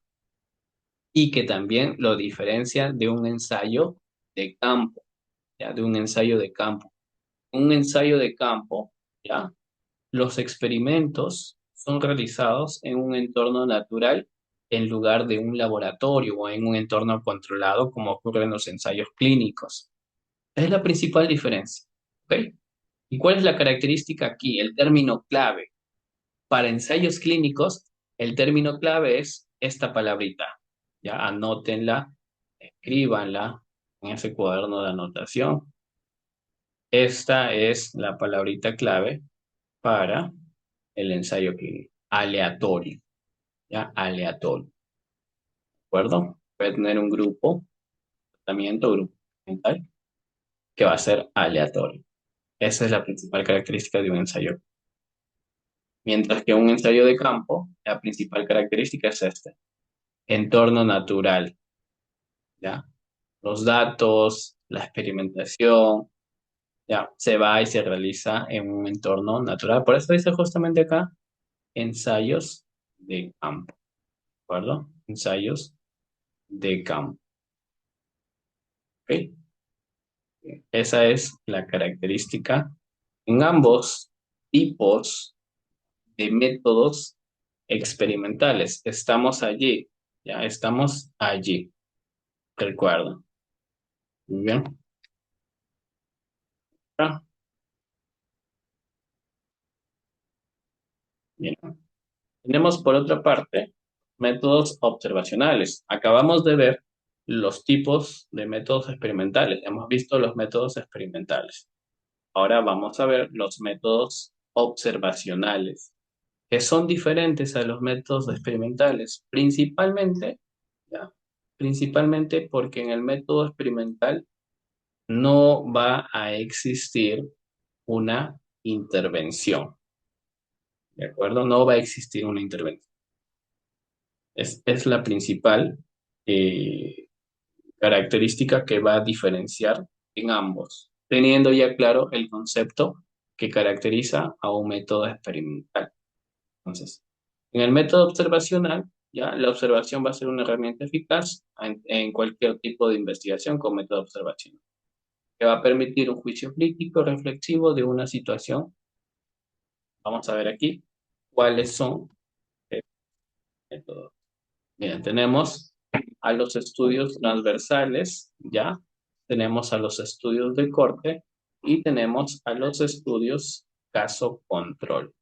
y que también lo diferencia de un ensayo de campo, ¿ya? De un ensayo de campo. Un ensayo de campo, ¿ya? Los experimentos son realizados en un entorno natural en lugar de un laboratorio o en un entorno controlado como ocurre en los ensayos clínicos. Es la principal diferencia. ¿Ok? ¿Y cuál es la característica aquí? El término clave. Para ensayos clínicos, el término clave es esta palabrita. Ya anótenla, escríbanla en ese cuaderno de anotación. Esta es la palabrita clave para el ensayo clínico. Aleatorio. ¿Ya? Aleatorio. ¿De acuerdo? Puede tener un grupo, tratamiento, grupo mental, que va a ser aleatorio. Esa es la principal característica de un ensayo. Mientras que un ensayo de campo, la principal característica es este. Entorno natural. ¿Ya? Los datos, la experimentación, ya, se va y se realiza en un entorno natural. Por eso dice justamente acá, ensayos de campo. ¿De acuerdo? Ensayos de campo. ¿Ok? Esa es la característica en ambos tipos de métodos experimentales. Estamos allí, ya estamos allí. Recuerda. Muy bien. Ah, bien. Tenemos por otra parte métodos observacionales. Acabamos de ver los tipos de métodos experimentales. Hemos visto los métodos experimentales. Ahora vamos a ver los métodos observacionales, que son diferentes a los métodos experimentales, principalmente, ¿ya? Principalmente porque en el método experimental no va a existir una intervención, ¿de acuerdo? No va a existir una intervención. Es la principal eh, característica que va a diferenciar en ambos, teniendo ya claro el concepto que caracteriza a un método experimental. Entonces, en el método observacional, ya la observación va a ser una herramienta eficaz en cualquier tipo de investigación con método observacional, que va a permitir un juicio crítico, reflexivo de una situación. Vamos a ver aquí cuáles son los métodos. Bien, tenemos a los estudios transversales, ya, tenemos a los estudios de corte y tenemos a los estudios caso control.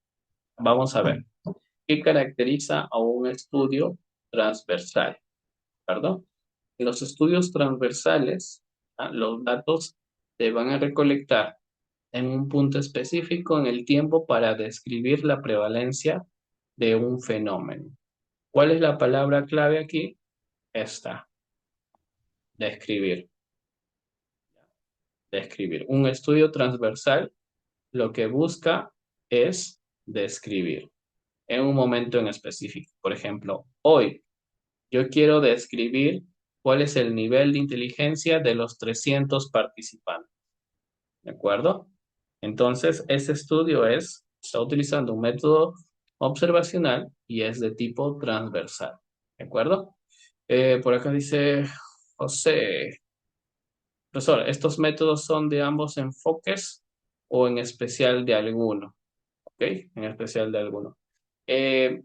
Vamos a ver. ¿Qué caracteriza a un estudio transversal? ¿Perdón? En los estudios transversales, ¿ah?, los datos se van a recolectar en un punto específico en el tiempo para describir la prevalencia de un fenómeno. ¿Cuál es la palabra clave aquí? Esta, describir. Describir. Un estudio transversal lo que busca es describir en un momento en específico. Por ejemplo, hoy yo quiero describir cuál es el nivel de inteligencia de los 300 participantes. ¿De acuerdo? Entonces, ese estudio está utilizando un método observacional y es de tipo transversal. ¿De acuerdo? Por acá dice José, profesor, ¿estos métodos son de ambos enfoques o en especial de alguno? ¿Ok? En especial de alguno. Eh,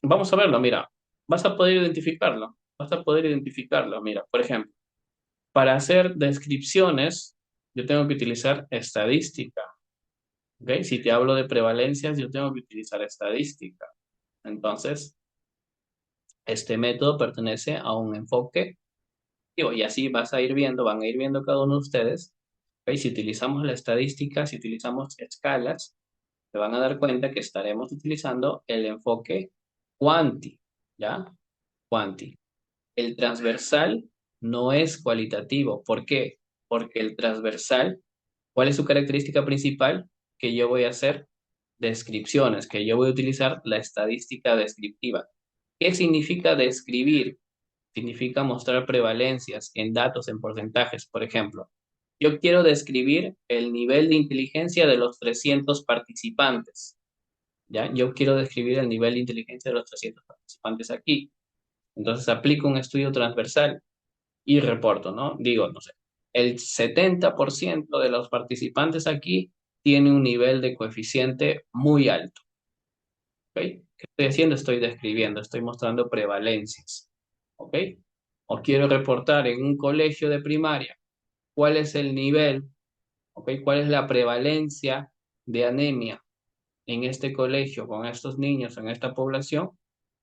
Vamos a verlo, mira, vas a poder identificarlo, mira, por ejemplo, para hacer descripciones, yo tengo que utilizar estadística, ¿ok? Si te hablo de prevalencias, yo tengo que utilizar estadística. Entonces, este método pertenece a un enfoque, digo, y así vas a ir viendo, van a ir viendo cada uno de ustedes, ¿ok? Si utilizamos la estadística, si utilizamos escalas, se van a dar cuenta que estaremos utilizando el enfoque cuanti, ¿ya? Cuanti. El transversal no es cualitativo. ¿Por qué? Porque el transversal, ¿cuál es su característica principal? Que yo voy a hacer descripciones, que yo voy a utilizar la estadística descriptiva. ¿Qué significa describir? Significa mostrar prevalencias en datos, en porcentajes. Por ejemplo, yo quiero describir el nivel de inteligencia de los 300 participantes. ¿Ya? Yo quiero describir el nivel de inteligencia de los 300 participantes aquí. Entonces aplico un estudio transversal y reporto, ¿no? Digo, no sé, el 70% de los participantes aquí tiene un nivel de coeficiente muy alto, ¿ok? ¿Qué estoy haciendo? Estoy describiendo, estoy mostrando prevalencias, ¿ok? O quiero reportar en un colegio de primaria cuál es el nivel, ¿ok? ¿Cuál es la prevalencia de anemia en este colegio con estos niños, en esta población?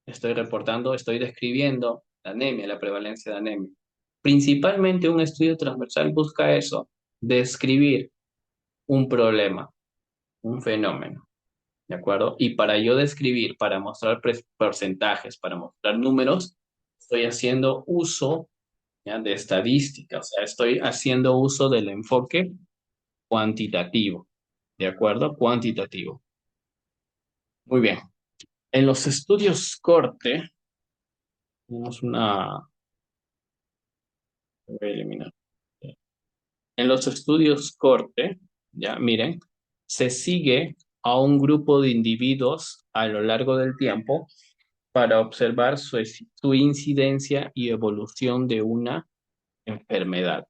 Estoy reportando, estoy describiendo la anemia, la prevalencia de anemia. Principalmente un estudio transversal busca eso, describir un problema, un fenómeno, ¿de acuerdo? Y para yo describir, para mostrar porcentajes, para mostrar números, estoy haciendo uso, ¿ya? De estadística, o sea, estoy haciendo uso del enfoque cuantitativo, ¿de acuerdo? Cuantitativo. Muy bien. En los estudios corte, tenemos una... Voy a eliminar. En los estudios corte, ya miren, se sigue a un grupo de individuos a lo largo del tiempo para observar su incidencia y evolución de una enfermedad.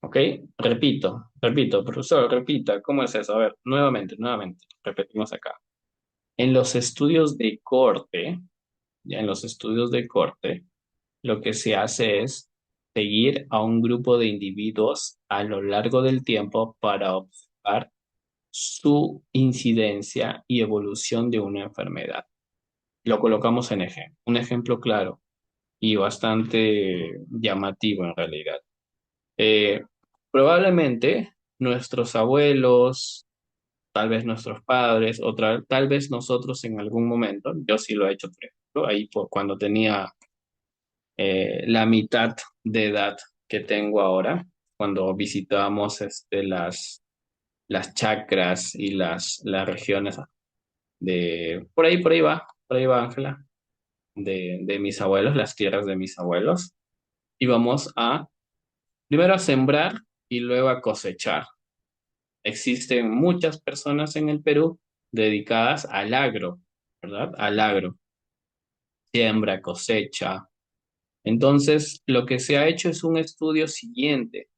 ¿Ok? Repito, profesor, repita, ¿cómo es eso? A ver, nuevamente, repetimos acá. En los estudios de corte, ya en los estudios de corte, lo que se hace es seguir a un grupo de individuos a lo largo del tiempo para observar su incidencia y evolución de una enfermedad. Lo colocamos en ejemplo, un ejemplo claro y bastante llamativo en realidad. Eh, Probablemente nuestros abuelos, tal vez nuestros padres, o tal vez nosotros en algún momento, yo sí lo he hecho, por ejemplo, ahí cuando tenía la mitad de edad que tengo ahora, cuando visitábamos las chacras y las regiones por ahí va Ángela, de mis abuelos, las tierras de mis abuelos, íbamos a primero a sembrar y luego a cosechar. Existen muchas personas en el Perú dedicadas al agro, ¿verdad? Al agro, siembra, cosecha. Entonces, lo que se ha hecho es un estudio siguiente.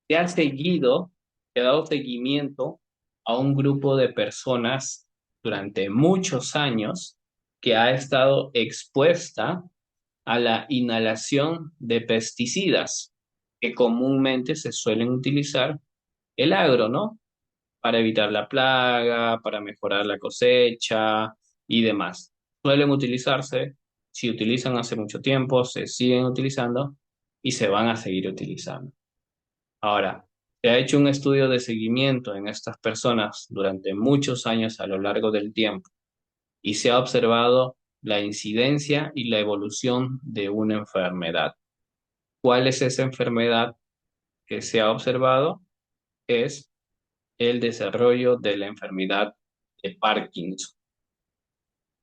Se ha seguido, se ha dado seguimiento a un grupo de personas durante muchos años que ha estado expuesta a la inhalación de pesticidas que comúnmente se suelen utilizar el agro, ¿no? Para evitar la plaga, para mejorar la cosecha y demás. Suelen utilizarse, si utilizan hace mucho tiempo, se siguen utilizando y se van a seguir utilizando. Ahora, se ha hecho un estudio de seguimiento en estas personas durante muchos años a lo largo del tiempo y se ha observado la incidencia y la evolución de una enfermedad. ¿Cuál es esa enfermedad que se ha observado? es el desarrollo de la enfermedad de Parkinson.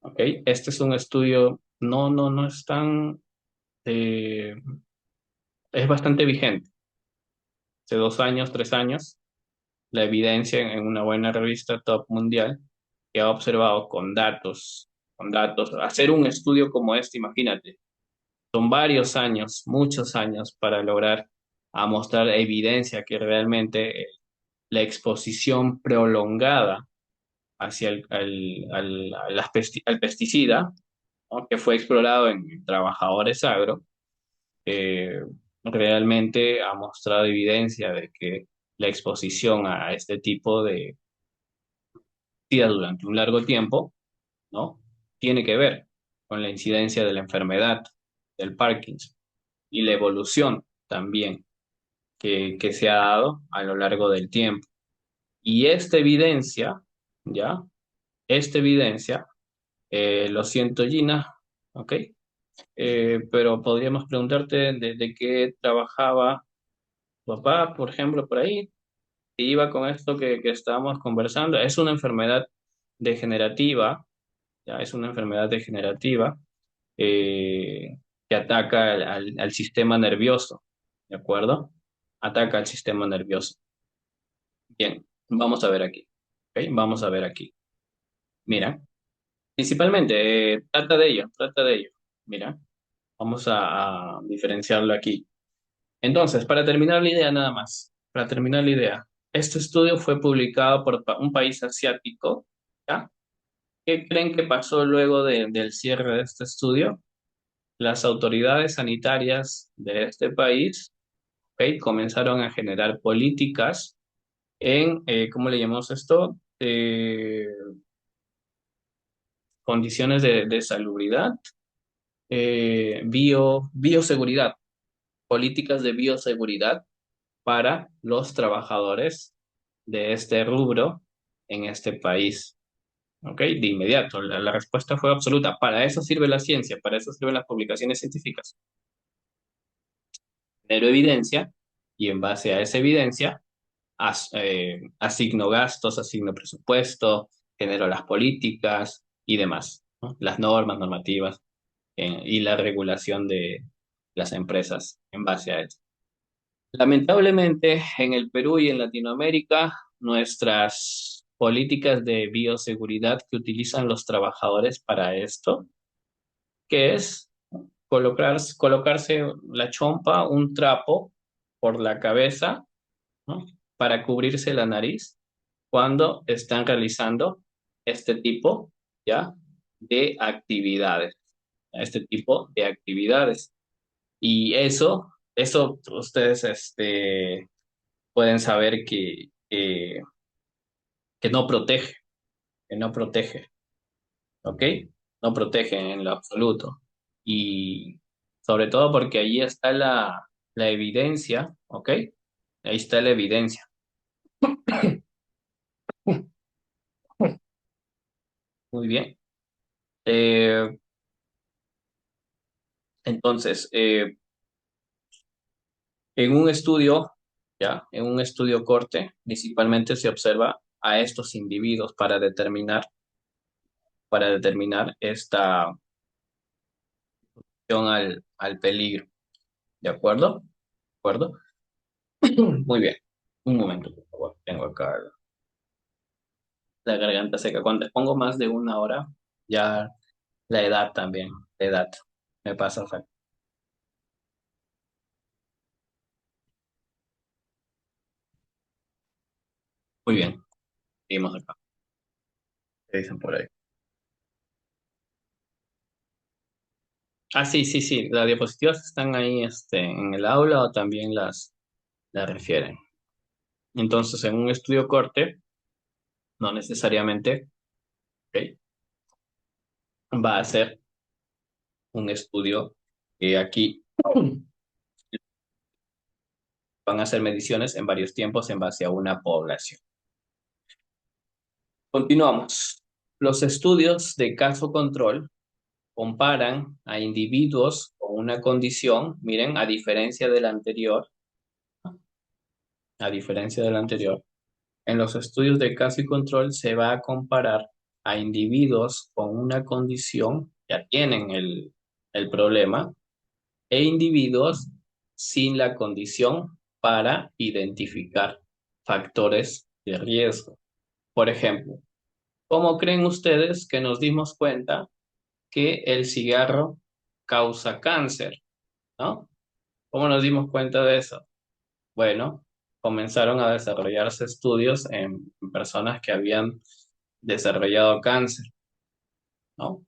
¿Ok? Este es un estudio, no es tan, eh, es bastante vigente. Hace 2 años, 3 años, la evidencia en una buena revista top mundial que ha observado con datos, hacer un estudio como este, imagínate, son varios años, muchos años para lograr a mostrar evidencia que realmente la exposición prolongada hacia al pesticida, ¿no? Que fue explorado en trabajadores agro, eh, realmente ha mostrado evidencia de que la exposición a este tipo de pesticida durante un largo tiempo, ¿no? Tiene que ver con la incidencia de la enfermedad del Parkinson y la evolución también que se ha dado a lo largo del tiempo. Y esta evidencia, ¿ya? Esta evidencia, lo siento Gina, ¿ok? Pero podríamos preguntarte de qué trabajaba tu papá, por ejemplo, por ahí, que iba con esto que estábamos conversando. Es una enfermedad degenerativa, ¿ya? Es una enfermedad degenerativa que ataca al sistema nervioso, ¿de acuerdo? Ataca al sistema nervioso. Bien, vamos a ver aquí, ¿ok? Vamos a ver aquí. Mira, principalmente, trata de ello. Mira, vamos a diferenciarlo aquí. Entonces, para terminar la idea nada más, para terminar la idea, este estudio fue publicado por un país asiático, ¿ya? ¿Qué creen que pasó luego del cierre de este estudio? Las autoridades sanitarias de este país, ¿ok? Comenzaron a generar políticas en, ¿cómo le llamamos esto? Condiciones de salubridad, bioseguridad, políticas de bioseguridad para los trabajadores de este rubro en este país. ¿Ok? De inmediato, la respuesta fue absoluta. Para eso sirve la ciencia, para eso sirven las publicaciones científicas. Genero evidencia y en base a esa evidencia asigno gastos, asigno presupuesto, genero las políticas y demás, ¿no? Las normas, normativas y la regulación de las empresas en base a eso. Lamentablemente, en el Perú y en Latinoamérica, nuestras políticas de bioseguridad que utilizan los trabajadores para esto, que es colocarse la chompa, un trapo por la cabeza, ¿no? Para cubrirse la nariz cuando están realizando este tipo, ¿ya? De actividades, este tipo de actividades. Y eso ustedes, pueden saber que no protege, que no protege, ¿ok? No protege en lo absoluto. Y sobre todo porque allí está la evidencia, ¿ok? Ahí está la evidencia. Muy bien. Eh, entonces, en un estudio, ¿ya? En un estudio corte, principalmente se observa a estos individuos para determinar esta acción al peligro. ¿De acuerdo? ¿De acuerdo? Muy bien. Un momento, por favor. Tengo acá la garganta seca. Cuando pongo más de 1 hora, ya la edad también, la edad me pasa factura. Muy bien, seguimos acá. ¿Qué dicen por ahí? Ah, sí, sí, sí. Las diapositivas están ahí, en el aula o también las refieren. Entonces, en un estudio corte, no necesariamente, ¿ok? Va a ser un estudio que aquí van a hacer mediciones en varios tiempos en base a una población. Continuamos. Los estudios de caso control comparan a individuos con una condición, miren, a diferencia del anterior, a diferencia del anterior, en los estudios de caso y control se va a comparar a individuos con una condición, ya tienen el problema, e individuos sin la condición para identificar factores de riesgo. Por ejemplo, ¿cómo creen ustedes que nos dimos cuenta que el cigarro causa cáncer? ¿No? ¿Cómo nos dimos cuenta de eso? Bueno, comenzaron a desarrollarse estudios en personas que habían desarrollado cáncer, ¿no?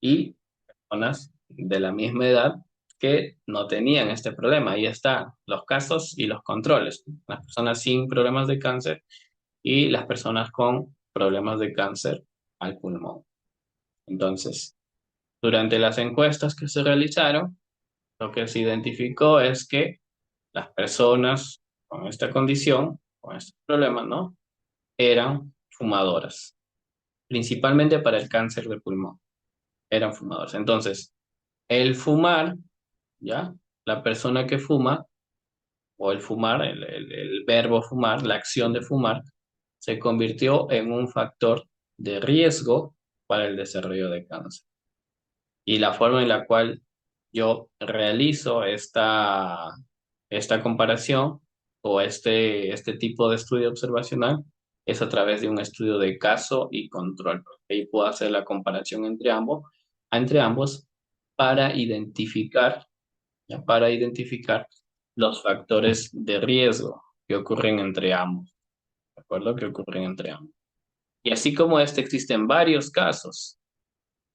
Y personas de la misma edad que no tenían este problema. Ahí están los casos y los controles. Las personas sin problemas de cáncer y las personas con problemas de cáncer al pulmón. Entonces, durante las encuestas que se realizaron, lo que se identificó es que las personas con esta condición, con este problema, ¿no? Eran fumadoras, principalmente para el cáncer de pulmón, eran fumadoras. Entonces, el fumar, ¿ya? La persona que fuma, o el fumar, el verbo fumar, la acción de fumar, se convirtió en un factor de riesgo para el desarrollo de cáncer. Y la forma en la cual yo realizo esta comparación o este tipo de estudio observacional es a través de un estudio de caso y control. Ahí puedo hacer la comparación entre ambos para identificar, ya, para identificar los factores de riesgo que ocurren entre ambos, ¿de acuerdo? Que ocurren entre ambos. Y así como este, existen varios casos,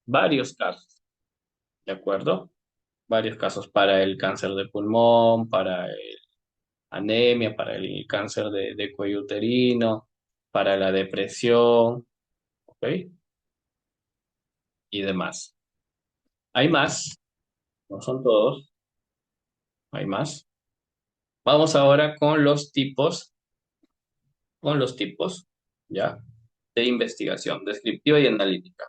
¿de acuerdo? Varios casos para el cáncer de pulmón, para el anemia, para el cáncer de cuello uterino, para la depresión, ¿ok? Y demás. Hay más, no son todos, hay más. Vamos ahora con los tipos, ¿ya? De investigación, descriptiva y analítica.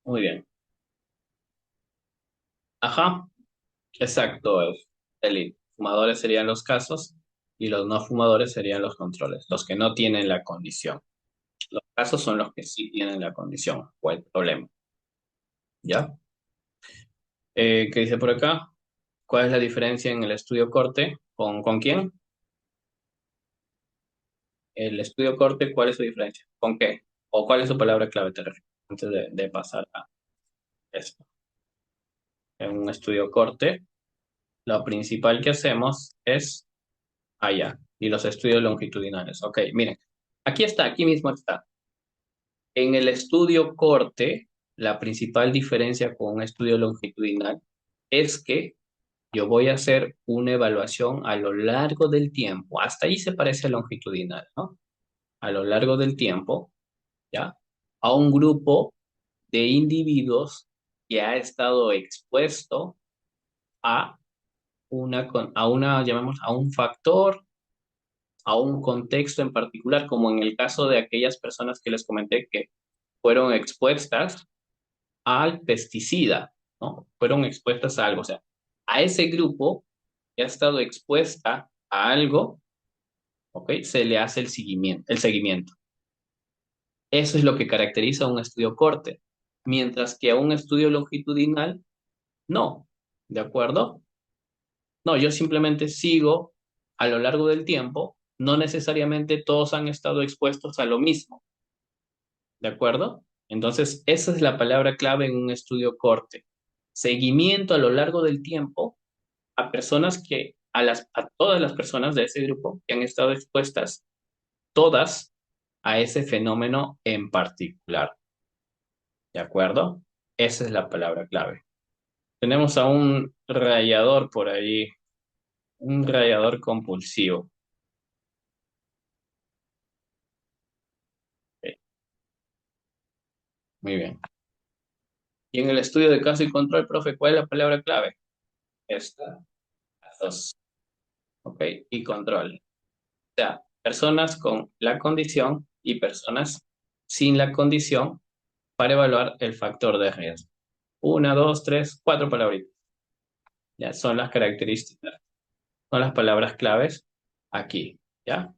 Muy bien. Ajá, exacto. Fumadores serían los casos y los no fumadores serían los controles, los que no tienen la condición. Los casos son los que sí tienen la condición o el problema, ¿ya? ¿Qué dice por acá? ¿Cuál es la diferencia en el estudio corte? ¿Con quién? El estudio corte, ¿cuál es su diferencia? ¿Con qué? ¿O cuál es su palabra clave, te refiero? Antes de pasar a esto. En un estudio corte, lo principal que hacemos es allá. Y los estudios longitudinales. Ok, miren. Aquí está, aquí mismo está. En el estudio corte, la principal diferencia con un estudio longitudinal es que yo voy a hacer una evaluación a lo largo del tiempo. Hasta ahí se parece a longitudinal, ¿no? A lo largo del tiempo, ¿ya? A un grupo de individuos que ha estado expuesto a llamemos, a un factor, a un contexto en particular, como en el caso de aquellas personas que les comenté que fueron expuestas al pesticida, ¿no? Fueron expuestas a algo, o sea, a ese grupo que ha estado expuesta a algo, ¿ok? Se le hace el seguimiento. Eso es lo que caracteriza a un estudio corte, mientras que a un estudio longitudinal, no, ¿de acuerdo? No, yo simplemente sigo a lo largo del tiempo, no necesariamente todos han estado expuestos a lo mismo, ¿de acuerdo? Entonces, esa es la palabra clave en un estudio corte. Seguimiento a lo largo del tiempo a personas a todas las personas de ese grupo que han estado expuestas, todas, a ese fenómeno en particular. ¿De acuerdo? Esa es la palabra clave. Tenemos a un rayador por ahí, un rayador compulsivo. Ok, muy bien. Y en el estudio de caso y control, profe, ¿cuál es la palabra clave? Esta, las dos. ¿Ok? Y control. O sea, personas con la condición y personas sin la condición para evaluar el factor de riesgo. Una, dos, tres, cuatro palabritas. Ya son las características, son las palabras claves aquí. ¿Ya?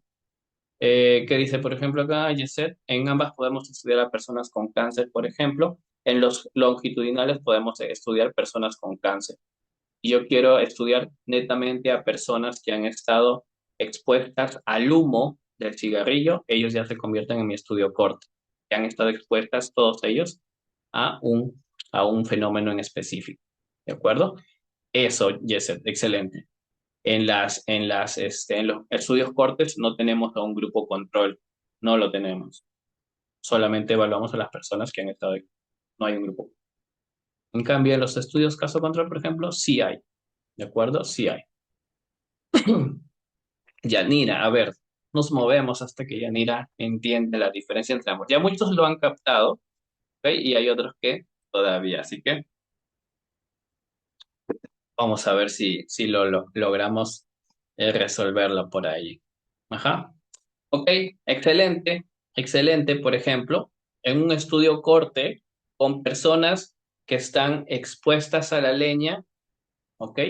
¿Qué dice, por ejemplo, acá, Yeset? En ambas podemos estudiar a personas con cáncer, por ejemplo. En los longitudinales podemos estudiar personas con cáncer. Y yo quiero estudiar netamente a personas que han estado expuestas al humo del cigarrillo. Ellos ya se convierten en mi estudio corto, que han estado expuestas todos ellos a un fenómeno en específico. ¿De acuerdo? Eso, Yeset, excelente. En los estudios cortes no tenemos a un grupo control, no lo tenemos. Solamente evaluamos a las personas que han estado ahí. No hay un grupo. En cambio, en los estudios caso control, por ejemplo, sí hay. ¿De acuerdo? Sí hay. Yanira, a ver, nos movemos hasta que Yanira entiende la diferencia entre ambos. Ya muchos lo han captado, ¿ok? Y hay otros que todavía. Así que vamos a ver si lo logramos resolverlo por ahí. Ajá. Ok, excelente, excelente. Por ejemplo, en un estudio corte con personas que están expuestas a la leña, ok,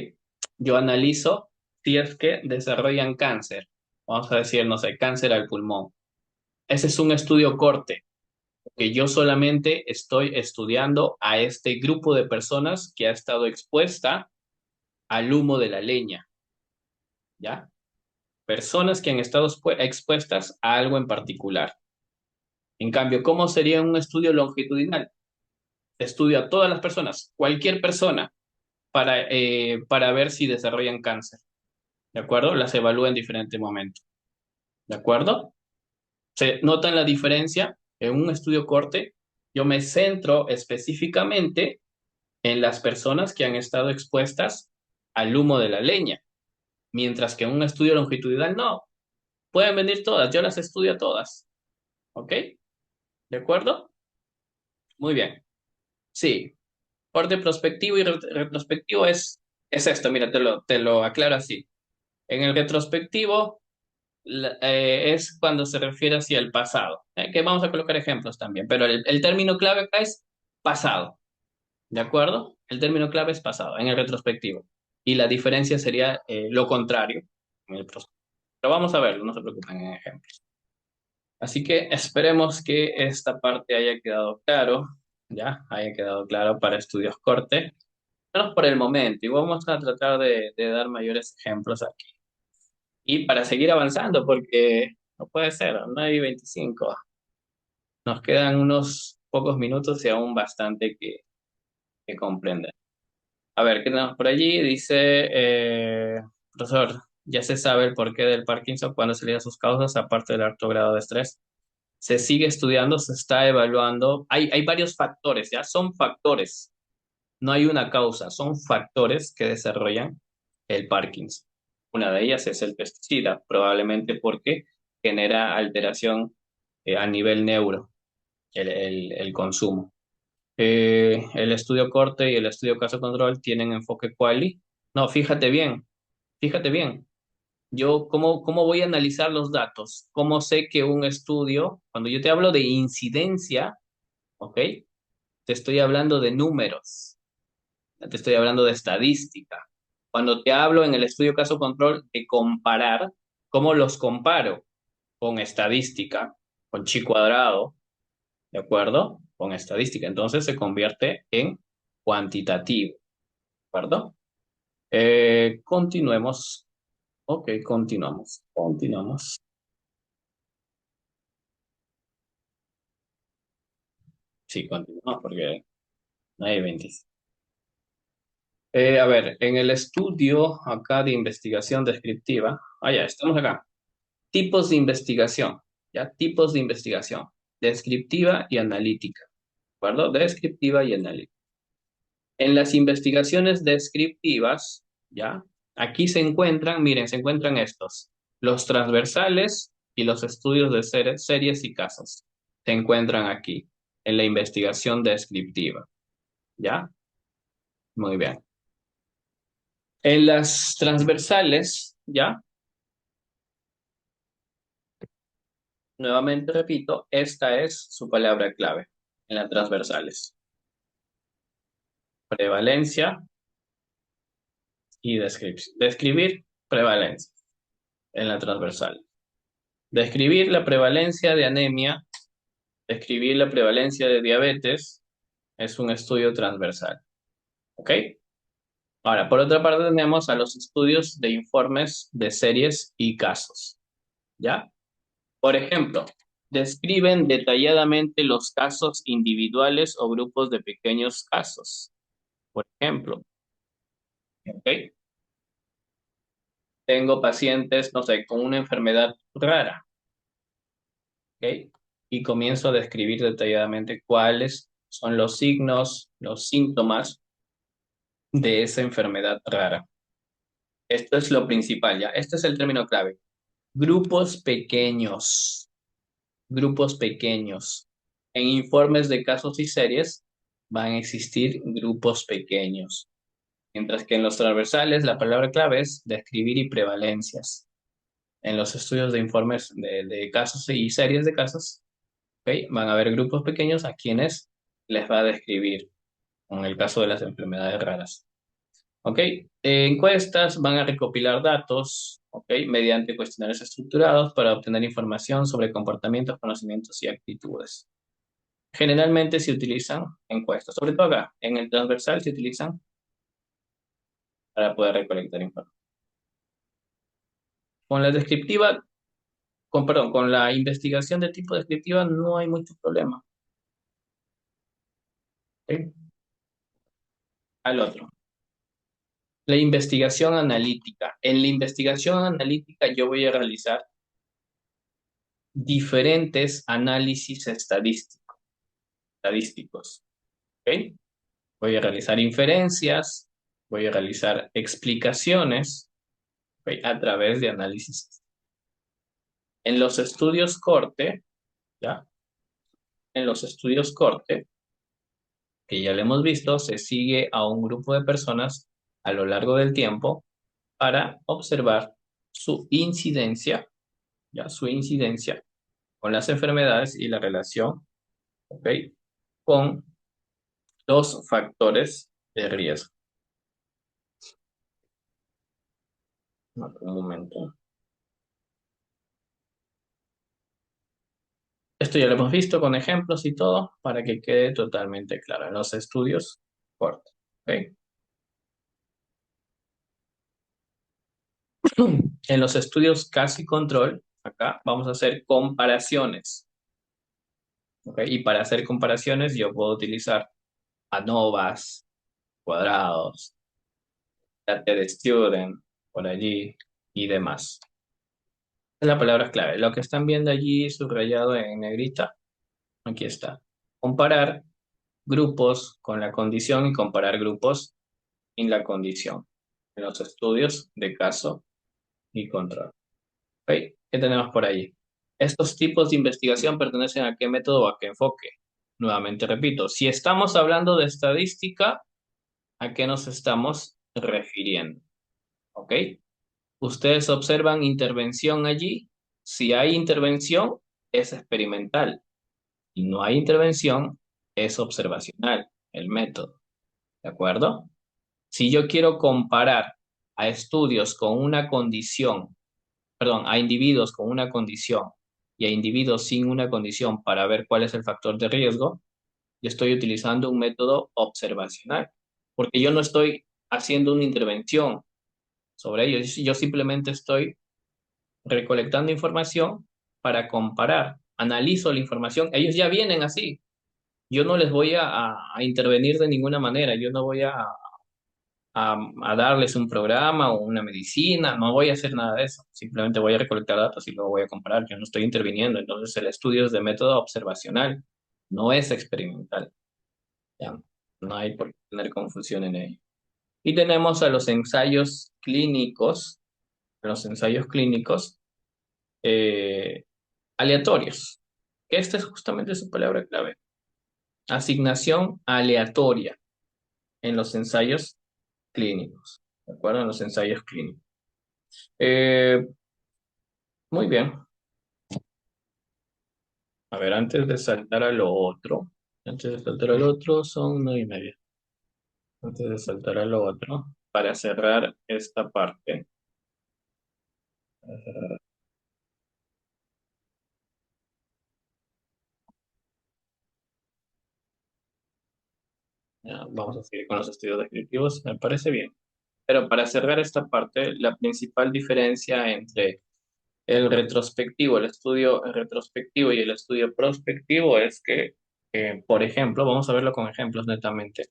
yo analizo si es que desarrollan cáncer. Vamos a decir, no sé, cáncer al pulmón. Ese es un estudio corte, que yo solamente estoy estudiando a este grupo de personas que ha estado expuesta al humo de la leña, ¿ya? Personas que han estado expuestas a algo en particular. En cambio, ¿cómo sería un estudio longitudinal? Estudio a todas las personas, cualquier persona, para ver si desarrollan cáncer, ¿de acuerdo? Las evalúa en diferentes momentos, ¿de acuerdo? ¿Se notan la diferencia? En un estudio corte, yo me centro específicamente en las personas que han estado expuestas al humo de la leña, mientras que en un estudio longitudinal no, pueden venir todas, yo las estudio todas, ¿ok? ¿De acuerdo? Muy bien. Sí, corte prospectivo y retrospectivo es esto, mira, te lo aclaro así. En el retrospectivo es cuando se refiere hacia el pasado, que vamos a colocar ejemplos también, pero el término clave acá es pasado, ¿de acuerdo? El término clave es pasado en el retrospectivo. Y la diferencia sería lo contrario en el prospectivo. Pero vamos a verlo, no se preocupen en ejemplos. Así que esperemos que esta parte haya quedado claro, ya, haya quedado claro para estudios corte. Menos por el momento, y vamos a tratar de dar mayores ejemplos aquí. Y para seguir avanzando, porque no puede ser, no hay 25. Nos quedan unos pocos minutos y aún bastante que comprender. A ver, ¿qué tenemos por allí? Dice, profesor, ya se sabe el porqué del Parkinson, cuándo serían sus causas, aparte del alto grado de estrés. Se sigue estudiando, se está evaluando. Hay varios factores, ¿ya? Son factores. No hay una causa, son factores que desarrollan el Parkinson. Una de ellas es el pesticida, probablemente porque genera alteración a nivel neuro, el consumo. El estudio corte y el estudio caso control tienen enfoque quali. No, fíjate bien. Yo, ¿cómo voy a analizar los datos? ¿Cómo sé que un estudio, cuando yo te hablo de incidencia, ¿ok? Te estoy hablando de números. No te estoy hablando de estadística. Cuando te hablo en el estudio caso control de comparar, ¿cómo los comparo? Con estadística, con chi cuadrado, ¿de acuerdo? Con estadística. Entonces se convierte en cuantitativo, ¿de acuerdo? Continuemos. Ok, continuamos. Continuamos. Sí, continuamos porque no hay 20. A ver, en el estudio acá de investigación descriptiva, ya, estamos acá. Tipos de investigación, ¿ya? Tipos de investigación, descriptiva y analítica, ¿de acuerdo? Descriptiva y analítica. En las investigaciones descriptivas, ¿ya? Aquí se encuentran, miren, se encuentran estos, los transversales y los estudios de series y casos. Se encuentran aquí, en la investigación descriptiva, ¿ya? Muy bien. En las transversales, ¿ya? Nuevamente repito, esta es su palabra clave en las transversales. Prevalencia y descripción. Describir prevalencia en la transversal. Describir la prevalencia de anemia, describir la prevalencia de diabetes es un estudio transversal. ¿Ok? Ahora, por otra parte tenemos a los estudios de informes de series y casos. ¿Ya? Por ejemplo, describen detalladamente los casos individuales o grupos de pequeños casos. Por ejemplo, ¿ok? Tengo pacientes, no sé, con una enfermedad rara, ¿ok? Y comienzo a describir detalladamente cuáles son los signos, los síntomas de esa enfermedad rara. Esto es lo principal, ¿ya? Este es el término clave. Grupos pequeños, grupos pequeños. En informes de casos y series van a existir grupos pequeños, mientras que en los transversales la palabra clave es describir y prevalencias. En los estudios de informes de casos y series de casos, ¿ok? Van a haber grupos pequeños a quienes les va a describir, en el caso de las enfermedades raras. ¿Ok? Encuestas van a recopilar datos, ¿ok? Mediante cuestionarios estructurados para obtener información sobre comportamientos, conocimientos y actitudes. Generalmente se utilizan encuestas, sobre todo acá, en el transversal se utilizan para poder recolectar información. Con la descriptiva, perdón, con la investigación de tipo descriptiva no hay mucho problema. ¿Ok? Al otro. La investigación analítica. En la investigación analítica yo voy a realizar diferentes análisis estadísticos. ¿Ok? Voy a realizar inferencias, voy a realizar explicaciones, ¿ok? A través de análisis. En los estudios corte, ¿ya? En los estudios corte, que ya lo hemos visto, se sigue a un grupo de personas a lo largo del tiempo para observar su incidencia, ¿ya? Su incidencia con las enfermedades y la relación, ¿ok? Con los factores de riesgo. Un momento. Esto ya lo hemos visto con ejemplos y todo para que quede totalmente claro en los estudios cortos. ¿Ok? En los estudios casi control, acá vamos a hacer comparaciones. ¿Ok? Y para hacer comparaciones yo puedo utilizar ANOVAs, cuadrados, data student, por allí y demás. Es la palabra clave. Lo que están viendo allí subrayado en negrita, aquí está. Comparar grupos con la condición y comparar grupos sin la condición en los estudios de caso y control. ¿Ok? ¿Qué tenemos por allí? Estos tipos de investigación pertenecen a qué método o a qué enfoque. Nuevamente repito, si estamos hablando de estadística, ¿a qué nos estamos refiriendo? ¿Ok? Ustedes observan intervención allí. Si hay intervención, es experimental. Si no hay intervención, es observacional, el método. ¿De acuerdo? Si yo quiero comparar a estudios con una condición, perdón, a individuos con una condición y a individuos sin una condición para ver cuál es el factor de riesgo, yo estoy utilizando un método observacional, porque yo no estoy haciendo una intervención sobre ellos, yo simplemente estoy recolectando información para comparar, analizo la información, ellos ya vienen así, yo no les voy a intervenir de ninguna manera, yo no voy a darles un programa o una medicina, no voy a hacer nada de eso, simplemente voy a recolectar datos y luego voy a comparar, yo no estoy interviniendo, entonces el estudio es de método observacional, no es experimental, ¿ya? No hay por qué tener confusión en ello. Y tenemos a los ensayos clínicos eh, aleatorios, que esta es justamente su palabra clave, asignación aleatoria en los ensayos clínicos, ¿de acuerdo? En los ensayos clínicos. Eh, Muy bien. A ver, antes de saltar a lo otro, antes de saltar al otro son 9:30. Antes de saltar a lo otro, para cerrar esta parte, ya, vamos a seguir con los estudios descriptivos, me parece bien. Pero para cerrar esta parte, la principal diferencia entre el retrospectivo, el estudio retrospectivo y el estudio prospectivo es que, por ejemplo, vamos a verlo con ejemplos netamente.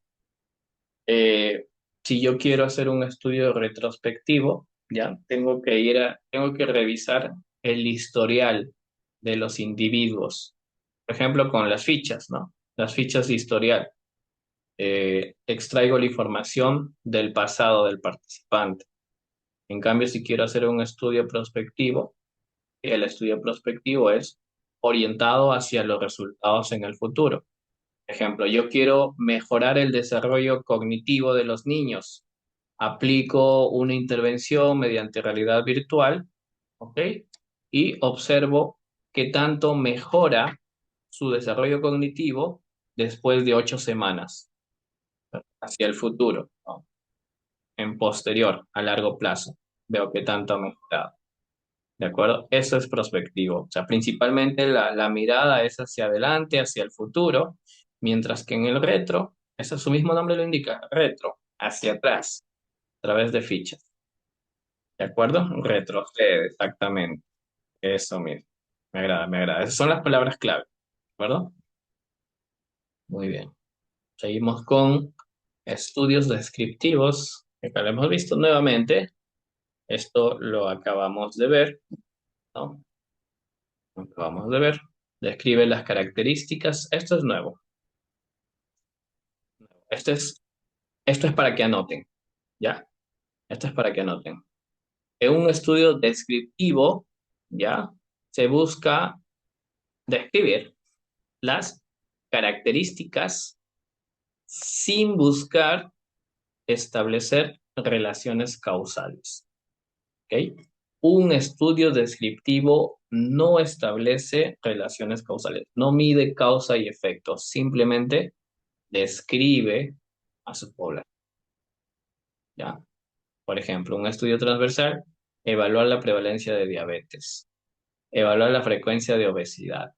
Eh, si yo quiero hacer un estudio retrospectivo, ya tengo que revisar el historial de los individuos. Por ejemplo, con las fichas, ¿no? Las fichas de historial. Extraigo la información del pasado del participante. En cambio, si quiero hacer un estudio prospectivo, el estudio prospectivo es orientado hacia los resultados en el futuro. Ejemplo, yo quiero mejorar el desarrollo cognitivo de los niños. Aplico una intervención mediante realidad virtual, ¿ok? Y observo qué tanto mejora su desarrollo cognitivo después de 8 semanas hacia el futuro, ¿no? En posterior, a largo plazo. Veo qué tanto ha mejorado. ¿De acuerdo? Eso es prospectivo. O sea, principalmente la mirada es hacia adelante, hacia el futuro, mientras que en el retro, eso su mismo nombre lo indica, retro, hacia atrás, a través de fichas. ¿De acuerdo? Retrocede, exactamente. Eso mismo. Me agrada, me agrada. Esas son las palabras clave. ¿De acuerdo? Muy bien. Seguimos con estudios descriptivos, que acá lo hemos visto nuevamente. Esto lo acabamos de ver, ¿no? Lo acabamos de ver. Describe las características. Esto es nuevo. Esto es, esto es para que anoten, ¿ya? Esto es para que anoten. En un estudio descriptivo, ¿ya? Se busca describir las características sin buscar establecer relaciones causales, ¿ok? Un estudio descriptivo no establece relaciones causales, no mide causa y efecto, simplemente describe a su población, ¿ya? Por ejemplo, un estudio transversal, evaluar la prevalencia de diabetes, evaluar la frecuencia de obesidad.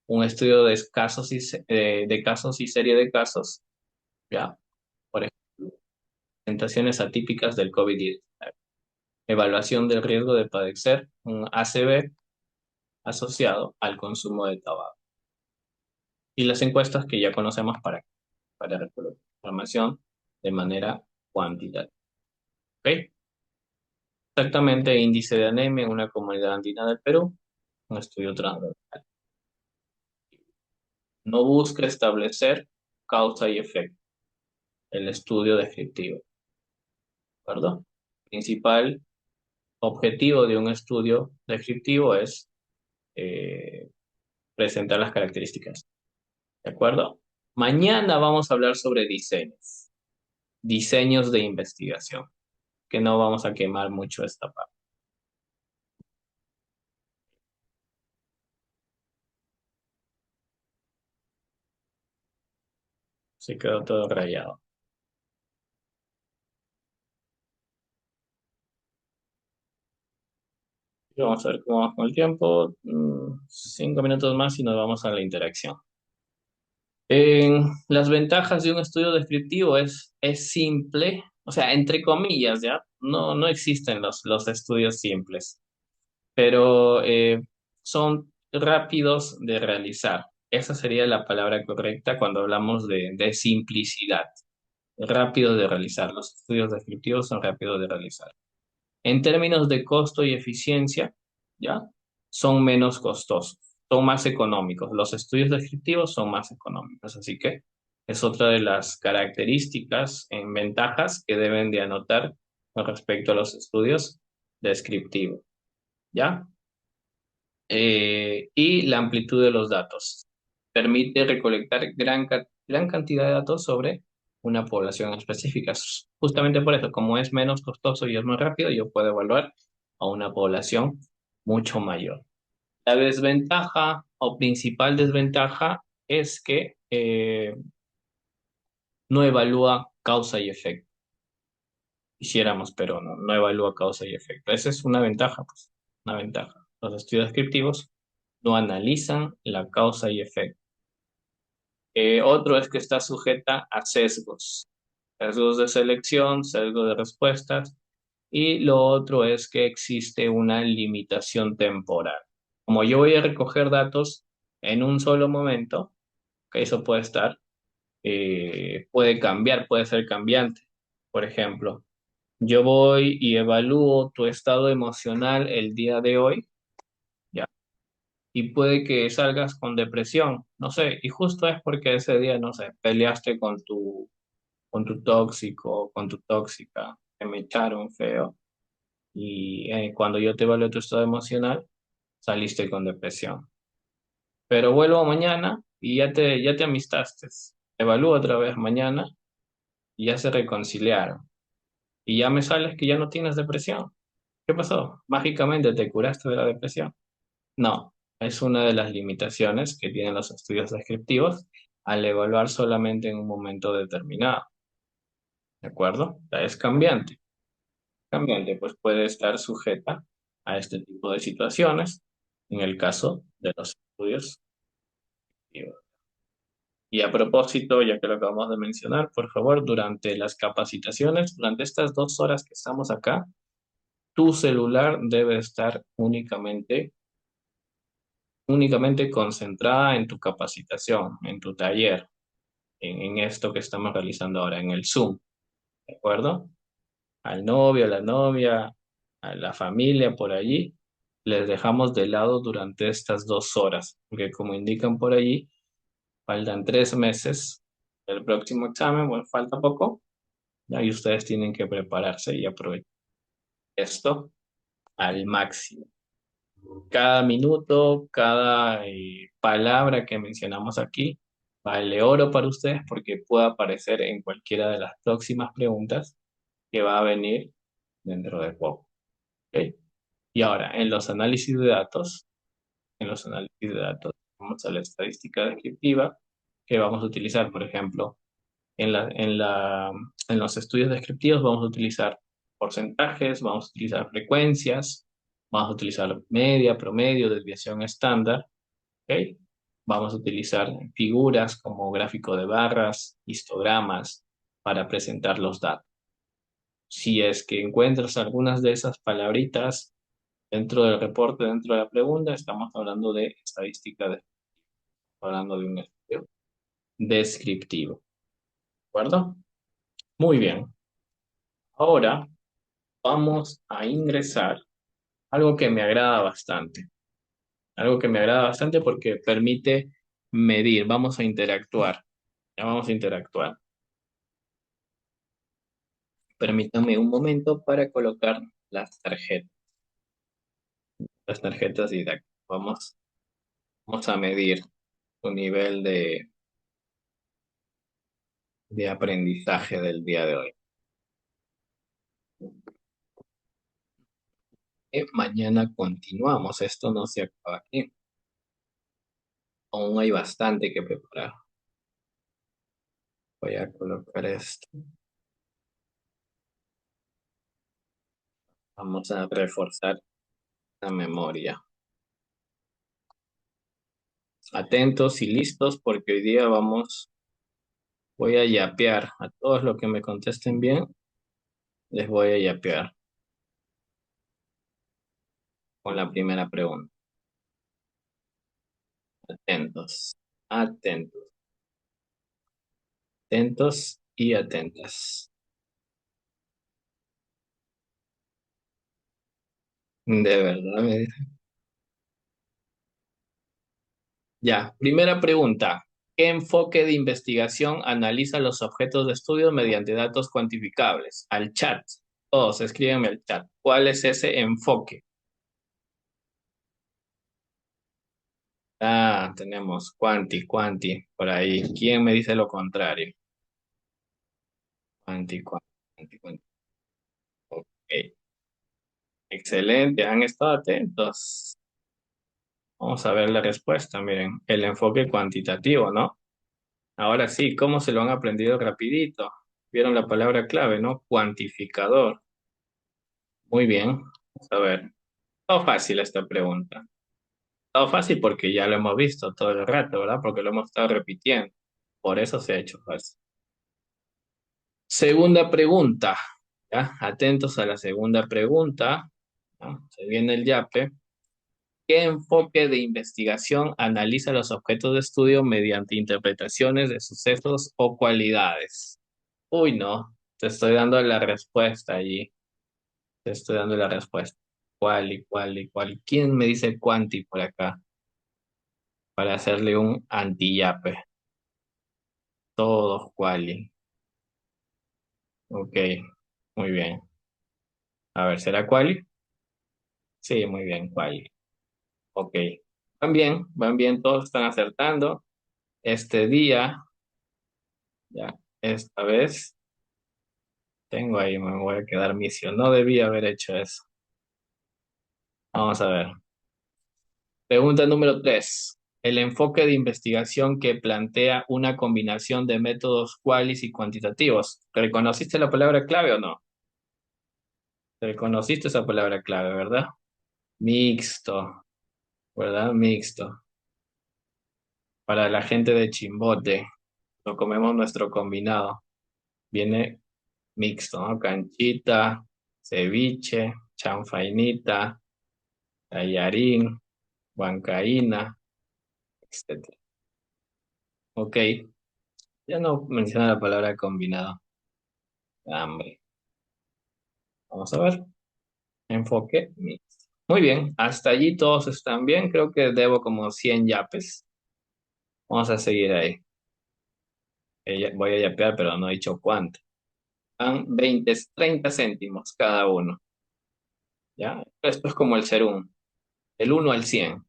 Un estudio de casos y serie de casos, ¿ya? Por ejemplo, presentaciones atípicas del COVID-19, evaluación del riesgo de padecer un ACV asociado al consumo de tabaco. Y las encuestas que ya conocemos para recolectar información de manera cuantitativa. ¿Ok? Exactamente, índice de anemia en una comunidad andina del Perú, un estudio transversal. No busca establecer causa y efecto, el estudio descriptivo, ¿de acuerdo? Principal objetivo de un estudio descriptivo es eh, presentar las características, ¿de acuerdo? Mañana vamos a hablar sobre diseños de investigación, que no vamos a quemar mucho esta parte. Se quedó todo rayado. Y vamos a ver cómo vamos con el tiempo. 5 minutos más y nos vamos a la interacción. Las ventajas de un estudio descriptivo es simple, o sea, entre comillas, ¿ya? No, no existen los estudios simples, pero son rápidos de realizar. Esa sería la palabra correcta cuando hablamos de simplicidad. Rápidos de realizar. Los estudios descriptivos son rápidos de realizar. En términos de costo y eficiencia, ¿ya? Son menos costosos, son más económicos. Los estudios descriptivos son más económicos, así que es otra de las características en ventajas que deben de anotar con respecto a los estudios descriptivos, ¿ya? Y la amplitud de los datos. Permite recolectar gran cantidad de datos sobre una población específica. Justamente por eso, como es menos costoso y es más rápido, yo puedo evaluar a una población mucho mayor. La desventaja o principal desventaja es que no evalúa causa y efecto. Quisiéramos, pero no evalúa causa y efecto. Esa es una ventaja, pues, una ventaja. Los estudios descriptivos no analizan la causa y efecto. Otro es que está sujeta a sesgos, sesgos de selección, sesgos de respuestas, y lo otro es que existe una limitación temporal. Como yo voy a recoger datos en un solo momento, que eso puede estar, puede cambiar, puede ser cambiante. Por ejemplo, yo voy y evalúo tu estado emocional el día de hoy, ¿ya? Y puede que salgas con depresión, no sé, y justo es porque ese día, no sé, peleaste con tu tóxico, con tu tóxica, que me echaron feo, y cuando yo te evalué tu estado emocional, saliste con depresión. Pero vuelvo mañana y ya te amistaste. Evalúo otra vez mañana y ya se reconciliaron. Y ya me sales que ya no tienes depresión. ¿Qué pasó? ¿Mágicamente te curaste de la depresión? No, es una de las limitaciones que tienen los estudios descriptivos al evaluar solamente en un momento determinado. ¿De acuerdo? O sea, es cambiante. Cambiante, pues puede estar sujeta a este tipo de situaciones en el caso de los estudios. Y a propósito, ya que lo acabamos de mencionar, por favor, durante las capacitaciones, durante estas 2 horas que estamos acá, tu celular debe estar únicamente concentrada en tu capacitación, en tu taller, en esto que estamos realizando ahora, en el Zoom, ¿de acuerdo? Al novio, a la novia, a la familia por allí, les dejamos de lado durante estas 2 horas, porque como indican por allí, faltan 3 meses del próximo examen, bueno, falta poco, ¿ya? Y ustedes tienen que prepararse y aprovechar esto al máximo. Cada minuto, cada palabra que mencionamos aquí vale oro para ustedes porque puede aparecer en cualquiera de las próximas preguntas que va a venir dentro de poco. ¿Ok? Y ahora, en los análisis de datos, vamos a la estadística descriptiva que vamos a utilizar, por ejemplo, en los estudios descriptivos vamos a utilizar porcentajes, vamos a utilizar frecuencias, vamos a utilizar media, promedio, desviación estándar, ¿ok? Vamos a utilizar figuras como gráfico de barras, histogramas para presentar los datos. Si es que encuentras algunas de esas palabritas dentro del reporte, dentro de la pregunta, estamos hablando de estadística, hablando de un estudio descriptivo, ¿de acuerdo? Muy bien. Ahora vamos a ingresar algo que me agrada bastante. Algo que me agrada bastante porque permite medir. Vamos a interactuar. Ya vamos a interactuar. Permítame un momento para colocar las tarjetas didácticas. Vamos a medir tu nivel de aprendizaje del día de hoy. Mañana continuamos. Esto no se acaba aquí. Aún hay bastante que preparar. Voy a colocar esto. Vamos a reforzar la memoria. Atentos y listos porque hoy día voy a yapear. A todos los que me contesten bien, les voy a yapear con la primera pregunta. Atentos, atentos, atentos y atentas. De verdad, ya, primera pregunta. ¿Qué enfoque de investigación analiza los objetos de estudio mediante datos cuantificables? Al chat. Todos, escríbanme al chat. ¿Cuál es ese enfoque? Ah, tenemos cuanti, por ahí. ¿Quién me dice lo contrario? Cuanti. Ok, excelente, han estado atentos. Vamos a ver la respuesta, miren, el enfoque cuantitativo, ¿no? Ahora sí, ¿cómo se lo han aprendido rapidito? Vieron la palabra clave, ¿no? Cuantificador. Muy bien. Vamos a ver. Todo fácil esta pregunta. Todo fácil porque ya lo hemos visto todo el rato, ¿verdad? Porque lo hemos estado repitiendo. Por eso se ha hecho fácil. Segunda pregunta. ¿Ya? Atentos a la segunda pregunta. ¿Ya? Se viene el yape. ¿Qué enfoque de investigación analiza los objetos de estudio mediante interpretaciones de sucesos o cualidades? Uy, no. Te estoy dando la respuesta allí. Te estoy dando la respuesta. ¿Cuál y cuál y cuál? ¿Quién me dice cuanti por acá para hacerle un antillape? Todos quali. Ok, muy bien. A ver, ¿será quali? Sí, muy bien, quali. Ok. Van bien, todos están acertando. Este día, ya, esta vez, tengo ahí, me voy a quedar misión. No debía haber hecho eso. Vamos a ver. Pregunta número 3. El enfoque de investigación que plantea una combinación de métodos cualis y cuantitativos. ¿Reconociste la palabra clave o no? Reconociste esa palabra clave, ¿verdad? Mixto, ¿verdad? Mixto. Para la gente de Chimbote, lo comemos nuestro combinado. Viene mixto, ¿no? Canchita, ceviche, chanfainita, tallarín, huancaína, etcétera. Ok, ya no menciona la palabra combinado. Hambre. Vamos a ver. Enfoque mixto. Muy bien, hasta allí todos están bien. Creo que debo como 100 yapes. Vamos a seguir ahí. Voy a yapear, pero no he dicho cuánto. Dan 20, 30 céntimos cada uno. ¿Ya? Esto es como el serum, el 1 al 100.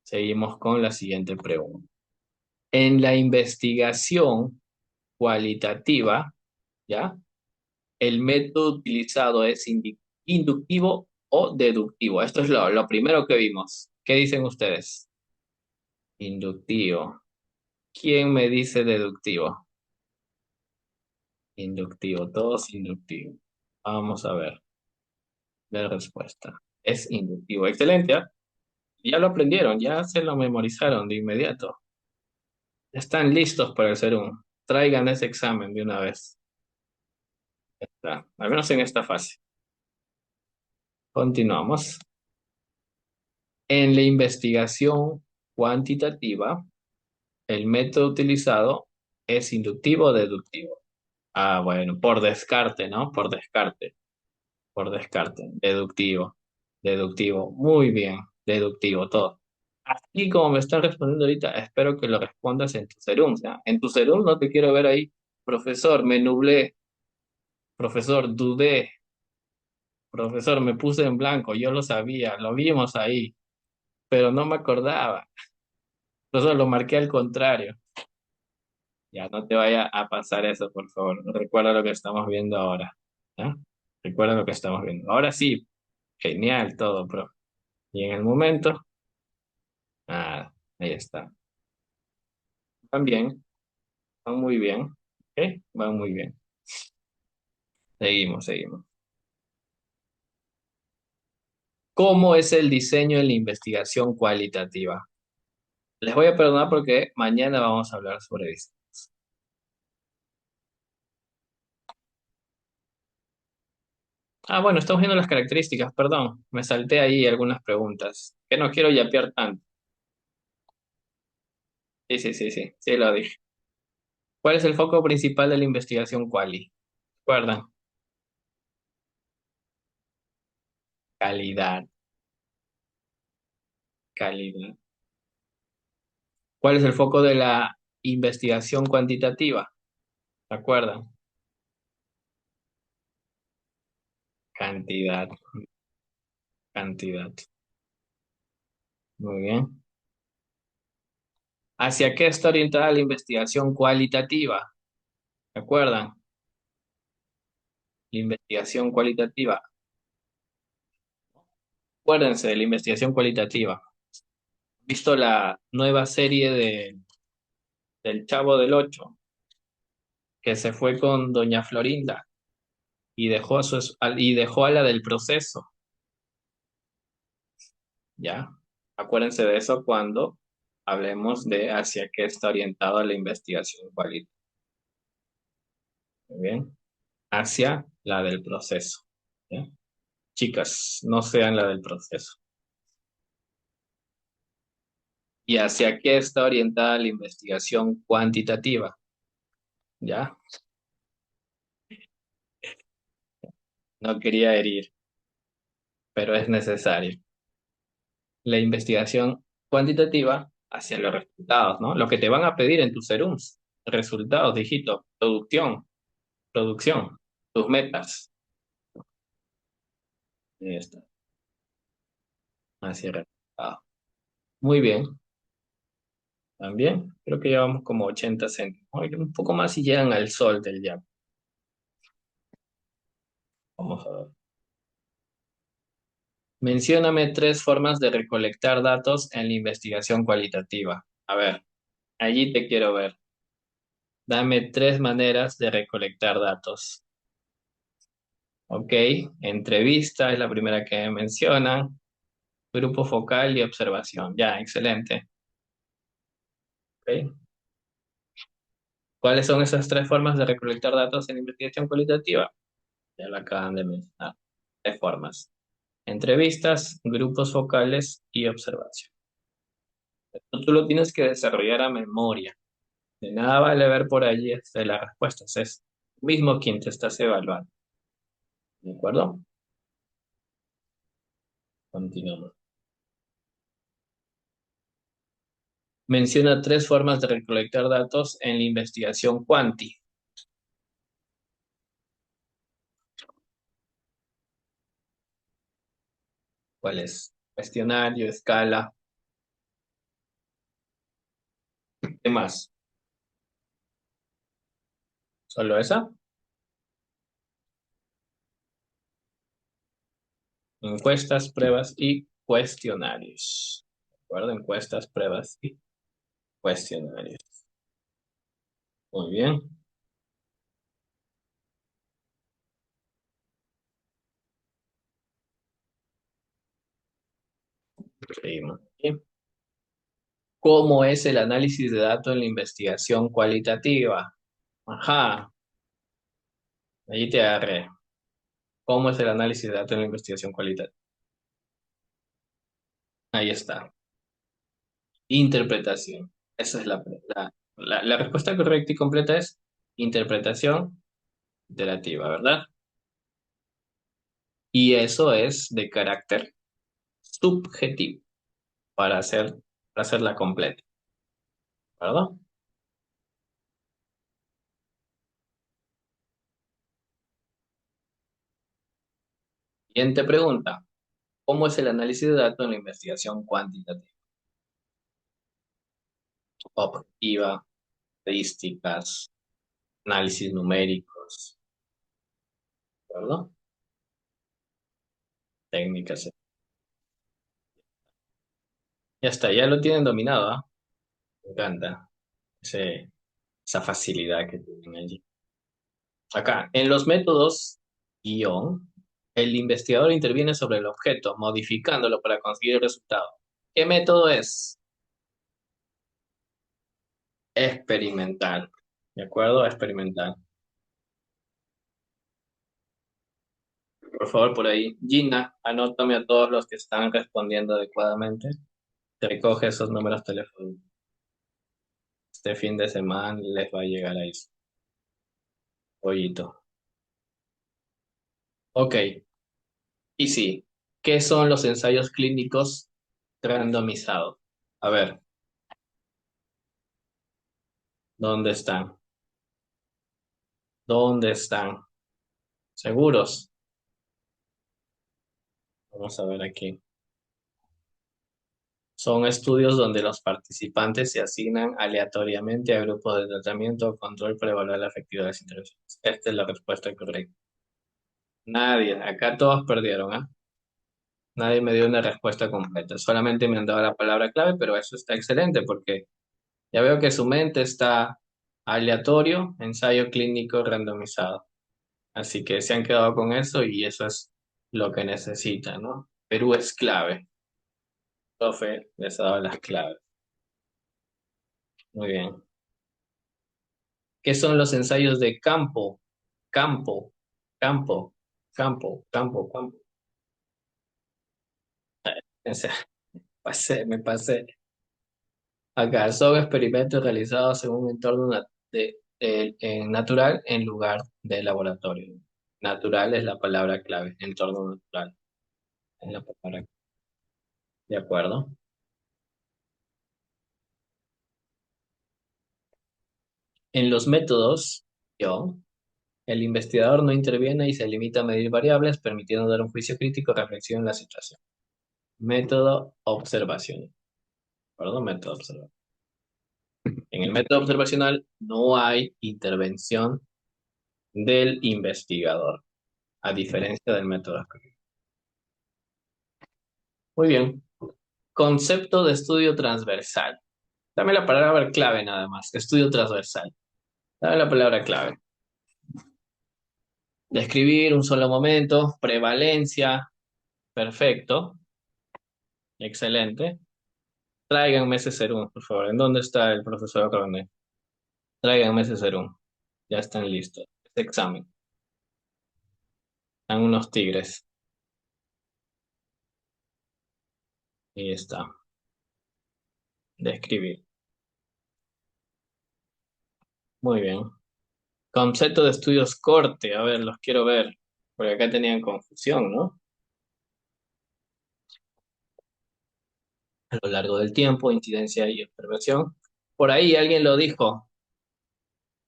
Seguimos con la siguiente pregunta. En la investigación cualitativa, ¿ya? El método utilizado es inductivo o deductivo. Esto es lo primero que vimos. ¿Qué dicen ustedes? Inductivo. ¿Quién me dice deductivo? Inductivo, todos inductivos. Vamos a ver la respuesta. Es inductivo. Excelente, ¿ah? Ya lo aprendieron, ya se lo memorizaron de inmediato. Están listos para el serum. Traigan ese examen de una vez. Ya está, al menos en esta fase. Continuamos. En la investigación cuantitativa, el método utilizado es inductivo o deductivo. Ah, bueno, por descarte, ¿no? Por descarte. Deductivo, deductivo. Muy bien, deductivo, todo. Así como me estás respondiendo ahorita, espero que lo respondas en tu serum. O sea, en tu serum no te quiero ver ahí. Profesor, me nublé. Profesor, dudé. Profesor, me puse en blanco. Yo lo sabía, lo vimos ahí, pero no me acordaba. Profesor, lo marqué al contrario. Ya, no te vaya a pasar eso, por favor. Recuerda lo que estamos viendo ahora. ¿Ya? Recuerda lo que estamos viendo. Ahora sí, genial todo, pro. Y en el momento, nada, ahí está. Van bien, van muy bien. ¿Ok? Van muy bien. Seguimos. ¿Cómo es el diseño en la investigación cualitativa? Les voy a perdonar porque mañana vamos a hablar sobre esto. Ah, bueno, estamos viendo las características, perdón. Me salté ahí algunas preguntas. Que no quiero yapear tanto. Sí, lo dije. ¿Cuál es el foco principal de la investigación quali? ¿Recuerdan? Calidad, calidad. ¿Cuál es el foco de la investigación cuantitativa? ¿Recuerdan? Cantidad, cantidad. Muy bien. ¿Hacia qué está orientada la investigación cualitativa? ¿Recuerdan? La investigación cualitativa. Acuérdense de la investigación cualitativa. ¿Visto la nueva serie del Chavo del Ocho, que se fue con Doña Florinda y dejó y dejó a la del proceso? ¿Ya? Acuérdense de eso cuando hablemos de hacia qué está orientada la investigación cualitativa. Muy bien. Hacia la del proceso. ¿Ya? Chicas, no sean la del proceso. ¿Y hacia qué está orientada la investigación cuantitativa? ¿Ya? No quería herir, pero es necesario. La investigación cuantitativa hacia los resultados, ¿no? Lo que te van a pedir en tus serums. Resultados, dígito, producción, tus metas. Ahí está, hacia resultados. Muy bien, también. Creo que llevamos como 80 céntimos. Oye, un poco más y llegan al sol del ya. Vamos a ver. Mencióname tres formas de recolectar datos en la investigación cualitativa. A ver, allí te quiero ver. Dame tres maneras de recolectar datos. Ok, entrevista es la primera que mencionan. Grupo focal y observación. Ya, excelente. Ok. ¿Cuáles son esas tres formas de recolectar datos en investigación cualitativa? Ya la acaban de mencionar. Tres formas. Entrevistas, grupos focales y observación. Tú lo tienes que desarrollar a memoria. De nada vale ver por allí las respuestas. Es tú mismo quien te estás evaluando. ¿De acuerdo? Continuamos. Menciona tres formas de recolectar datos en la investigación cuanti. ¿Cuál es? Cuestionario, escala, ¿qué más? ¿Solo esa? Encuestas, pruebas y cuestionarios. ¿De acuerdo? Encuestas, pruebas y cuestionarios. Muy bien. Seguimos. Bien. ¿Cómo es el análisis de datos en la investigación cualitativa? Ajá, allí te agarré. ¿Cómo es el análisis de datos en la investigación cualitativa? Ahí está. Interpretación. Esa es la respuesta correcta y completa es interpretación iterativa, ¿verdad? Y eso es de carácter subjetivo para hacerla completa, ¿verdad? Siguiente pregunta. ¿Cómo es el análisis de datos en la investigación cuantitativa? Objetiva, estadísticas, análisis numéricos, ¿verdad? Técnicas. Ya está, ya lo tienen dominado, ¿ah? Me encanta esa facilidad que tienen allí. Acá, en los métodos guión, el investigador interviene sobre el objeto, modificándolo para conseguir el resultado. ¿Qué método es? Experimental. ¿De acuerdo? Experimental. Por favor, por ahí. Gina, anótame a todos los que están respondiendo adecuadamente. Te recoge esos números telefónicos. Este fin de semana les va a llegar ahí su pollito. Ok. Y sí, ¿qué son los ensayos clínicos randomizados? A ver, ¿dónde están? ¿Dónde están? ¿Seguros? Vamos a ver aquí. Son estudios donde los participantes se asignan aleatoriamente a grupos de tratamiento o control para evaluar la efectividad de las intervenciones. Esta es la respuesta correcta. Nadie, acá todos perdieron, ¿ah? Nadie me dio una respuesta completa. Solamente me han dado la palabra clave, pero eso está excelente porque ya veo que su mente está aleatorio, ensayo clínico randomizado. Así que se han quedado con eso y eso es lo que necesitan, ¿no? Perú es clave. Profe, les ha dado las claves. Muy bien. ¿Qué son los ensayos de campo? Campo, campo, campo. O sea, me pasé. Acá son experimentos realizados en un entorno natural en lugar de laboratorio. Natural es la palabra clave, entorno natural es la palabra. ¿De acuerdo? En los métodos, yo, el investigador no interviene y se limita a medir variables, permitiendo dar un juicio crítico, reflexión en la situación. Método observación. ¿De acuerdo? Método observación. En el método observacional no hay intervención del investigador, a diferencia del método. Muy bien. Concepto de estudio transversal. Dame la palabra clave nada más. Estudio transversal. Dame la palabra clave. Describir un solo momento. Prevalencia. Perfecto. Excelente. Tráiganme ese serum, por favor. ¿En dónde está el profesor Ronde? Tráiganme ese serum. Ya están listos. Este examen. Están unos tigres. Y está. Describir. Muy bien. Concepto de estudios corte. A ver, los quiero ver. Porque acá tenían confusión, ¿no? A lo largo del tiempo, incidencia y observación. Por ahí alguien lo dijo,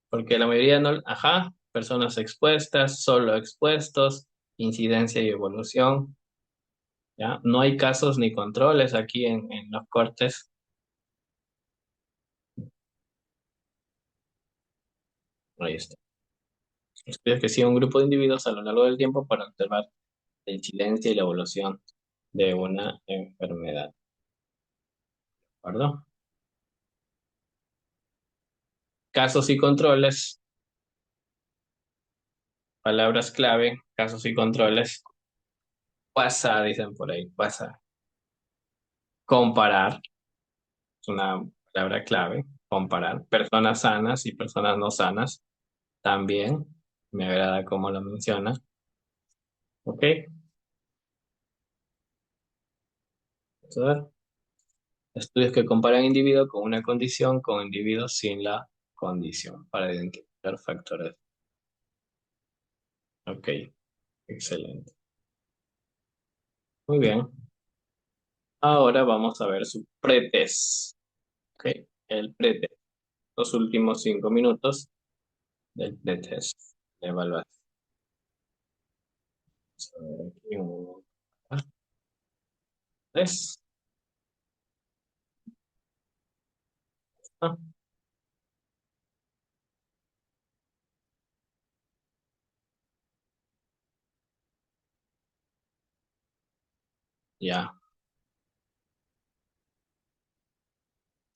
porque la mayoría no, ajá, personas expuestas, solo expuestos, incidencia y evolución, ¿ya? No hay casos ni controles aquí en los cortes. Ahí está. Estudios que siguen un grupo de individuos a lo largo del tiempo para observar la incidencia y la evolución de una enfermedad, ¿de acuerdo? Casos y controles, palabras clave, casos y controles. Pasa, dicen por ahí, pasa. Comparar, es una palabra clave, comparar personas sanas y personas no sanas, también me agrada cómo lo menciona, ¿ok? Vamos a ver. Estudios que comparan individuo con una condición con individuos sin la condición para identificar factores. Ok, excelente. Muy bien. Ahora vamos a ver su pretest. Ok, el pretest. Los últimos 5 minutos del pretest de evaluación. Vamos a ver aquí uno, tres. Ah, ya.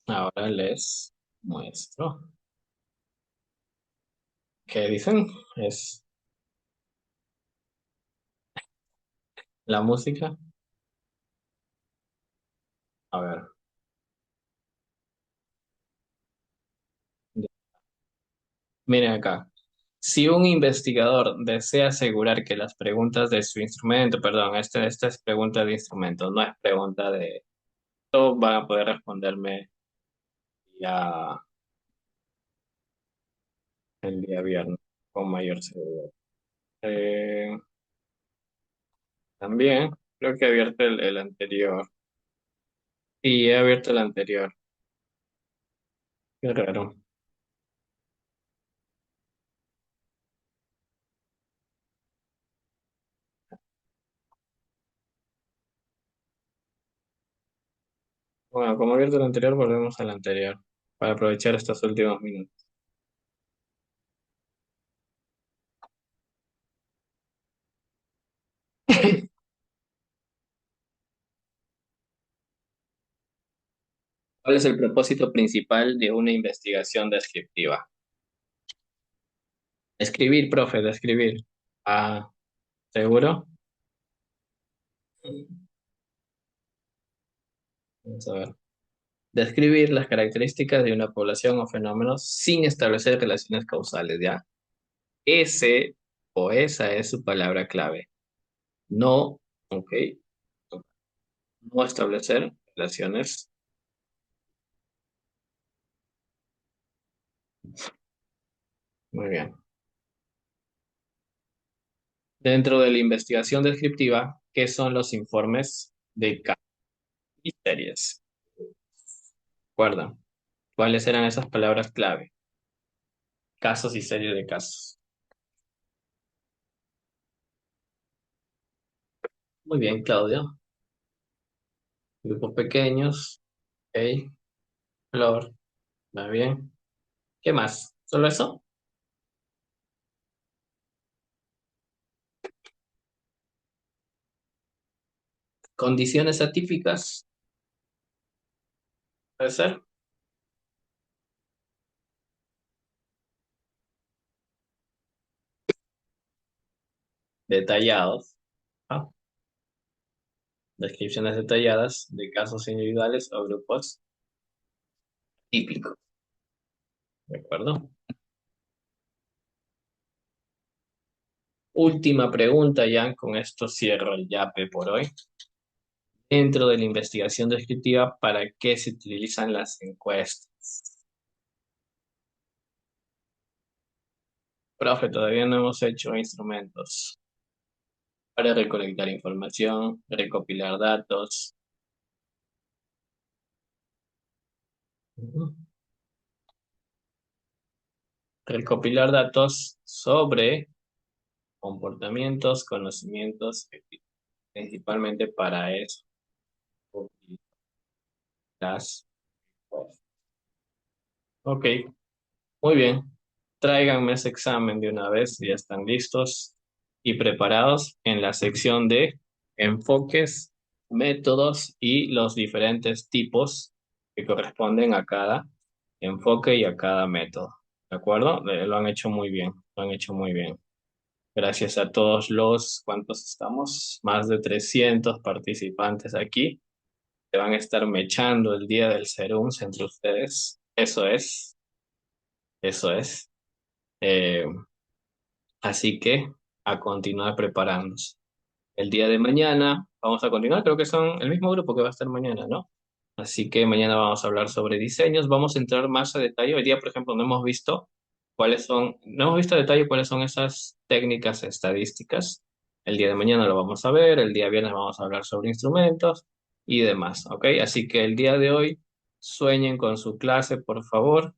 Ahora les muestro. ¿Qué dicen? Es la música. A ver, miren acá. Si un investigador desea asegurar que las preguntas de su instrumento, perdón, esta es pregunta de instrumento, no es pregunta de... Todos van a poder responderme ya el día viernes con mayor seguridad. Eh, también creo que he abierto el anterior. Sí, he abierto el anterior. Qué raro. Bueno, como he abierto el anterior, volvemos al anterior para aprovechar estos últimos minutos. ¿Cuál es el propósito principal de una investigación descriptiva? Escribir, profe, describir. Ah, ¿seguro? Vamos a ver. Describir las características de una población o fenómenos sin establecer relaciones causales, ¿ya? Ese o esa es su palabra clave. No, ok, no establecer relaciones. Muy bien. Dentro de la investigación descriptiva, ¿qué son los informes de casos y series? Recuerda, ¿cuáles eran esas palabras clave? Casos y series de casos. Muy bien, Claudio. Grupos pequeños. Ok. Flor. Muy bien. ¿Qué más? ¿Solo eso? Condiciones atípicas. Puede ser. Detallados. Ah, descripciones detalladas de casos individuales o grupos típicos. ¿De acuerdo? Última pregunta ya. Con esto cierro el yape por hoy. Dentro de la investigación descriptiva, ¿para qué se utilizan las encuestas? Profe, todavía no hemos hecho instrumentos para recolectar información, recopilar datos. Ujú. Recopilar datos sobre comportamientos, conocimientos, principalmente para eso. Las- Ok, muy bien. Tráiganme ese examen de una vez, si ya están listos y preparados en la sección de enfoques, métodos y los diferentes tipos que corresponden a cada enfoque y a cada método. ¿De acuerdo? Lo han hecho muy bien, lo han hecho muy bien. Gracias a todos los, ¿cuántos estamos? Más de 300 participantes aquí. Se van a estar mechando el día del Serums entre ustedes. Eso es, eso es. Eh, Así que a continuar preparándose. El día de mañana vamos a continuar, creo que son el mismo grupo que va a estar mañana, ¿no? Así que mañana vamos a hablar sobre diseños, vamos a entrar más a detalle. Hoy día, por ejemplo, no hemos visto no hemos visto a detalle cuáles son esas técnicas estadísticas. El día de mañana lo vamos a ver, el día viernes vamos a hablar sobre instrumentos y demás, ¿ok? Así que el día de hoy sueñen con su clase, por favor.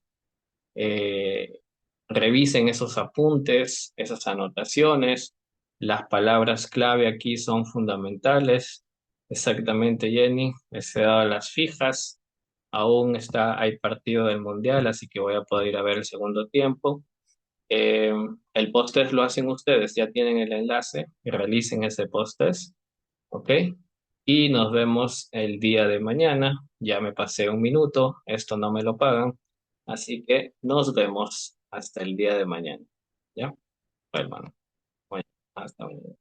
eh, Revisen esos apuntes, esas anotaciones. Las palabras clave aquí son fundamentales. Exactamente, Jenny. Les he dado las fijas. Aún hay partido del Mundial, así que voy a poder ir a ver el segundo tiempo. Eh, el post-test lo hacen ustedes, ya tienen el enlace y realicen ese post-test, ¿ok? Y nos vemos el día de mañana. Ya me pasé un minuto, esto no me lo pagan, así que nos vemos hasta el día de mañana. ¿Ya? Bueno, bueno, hasta mañana.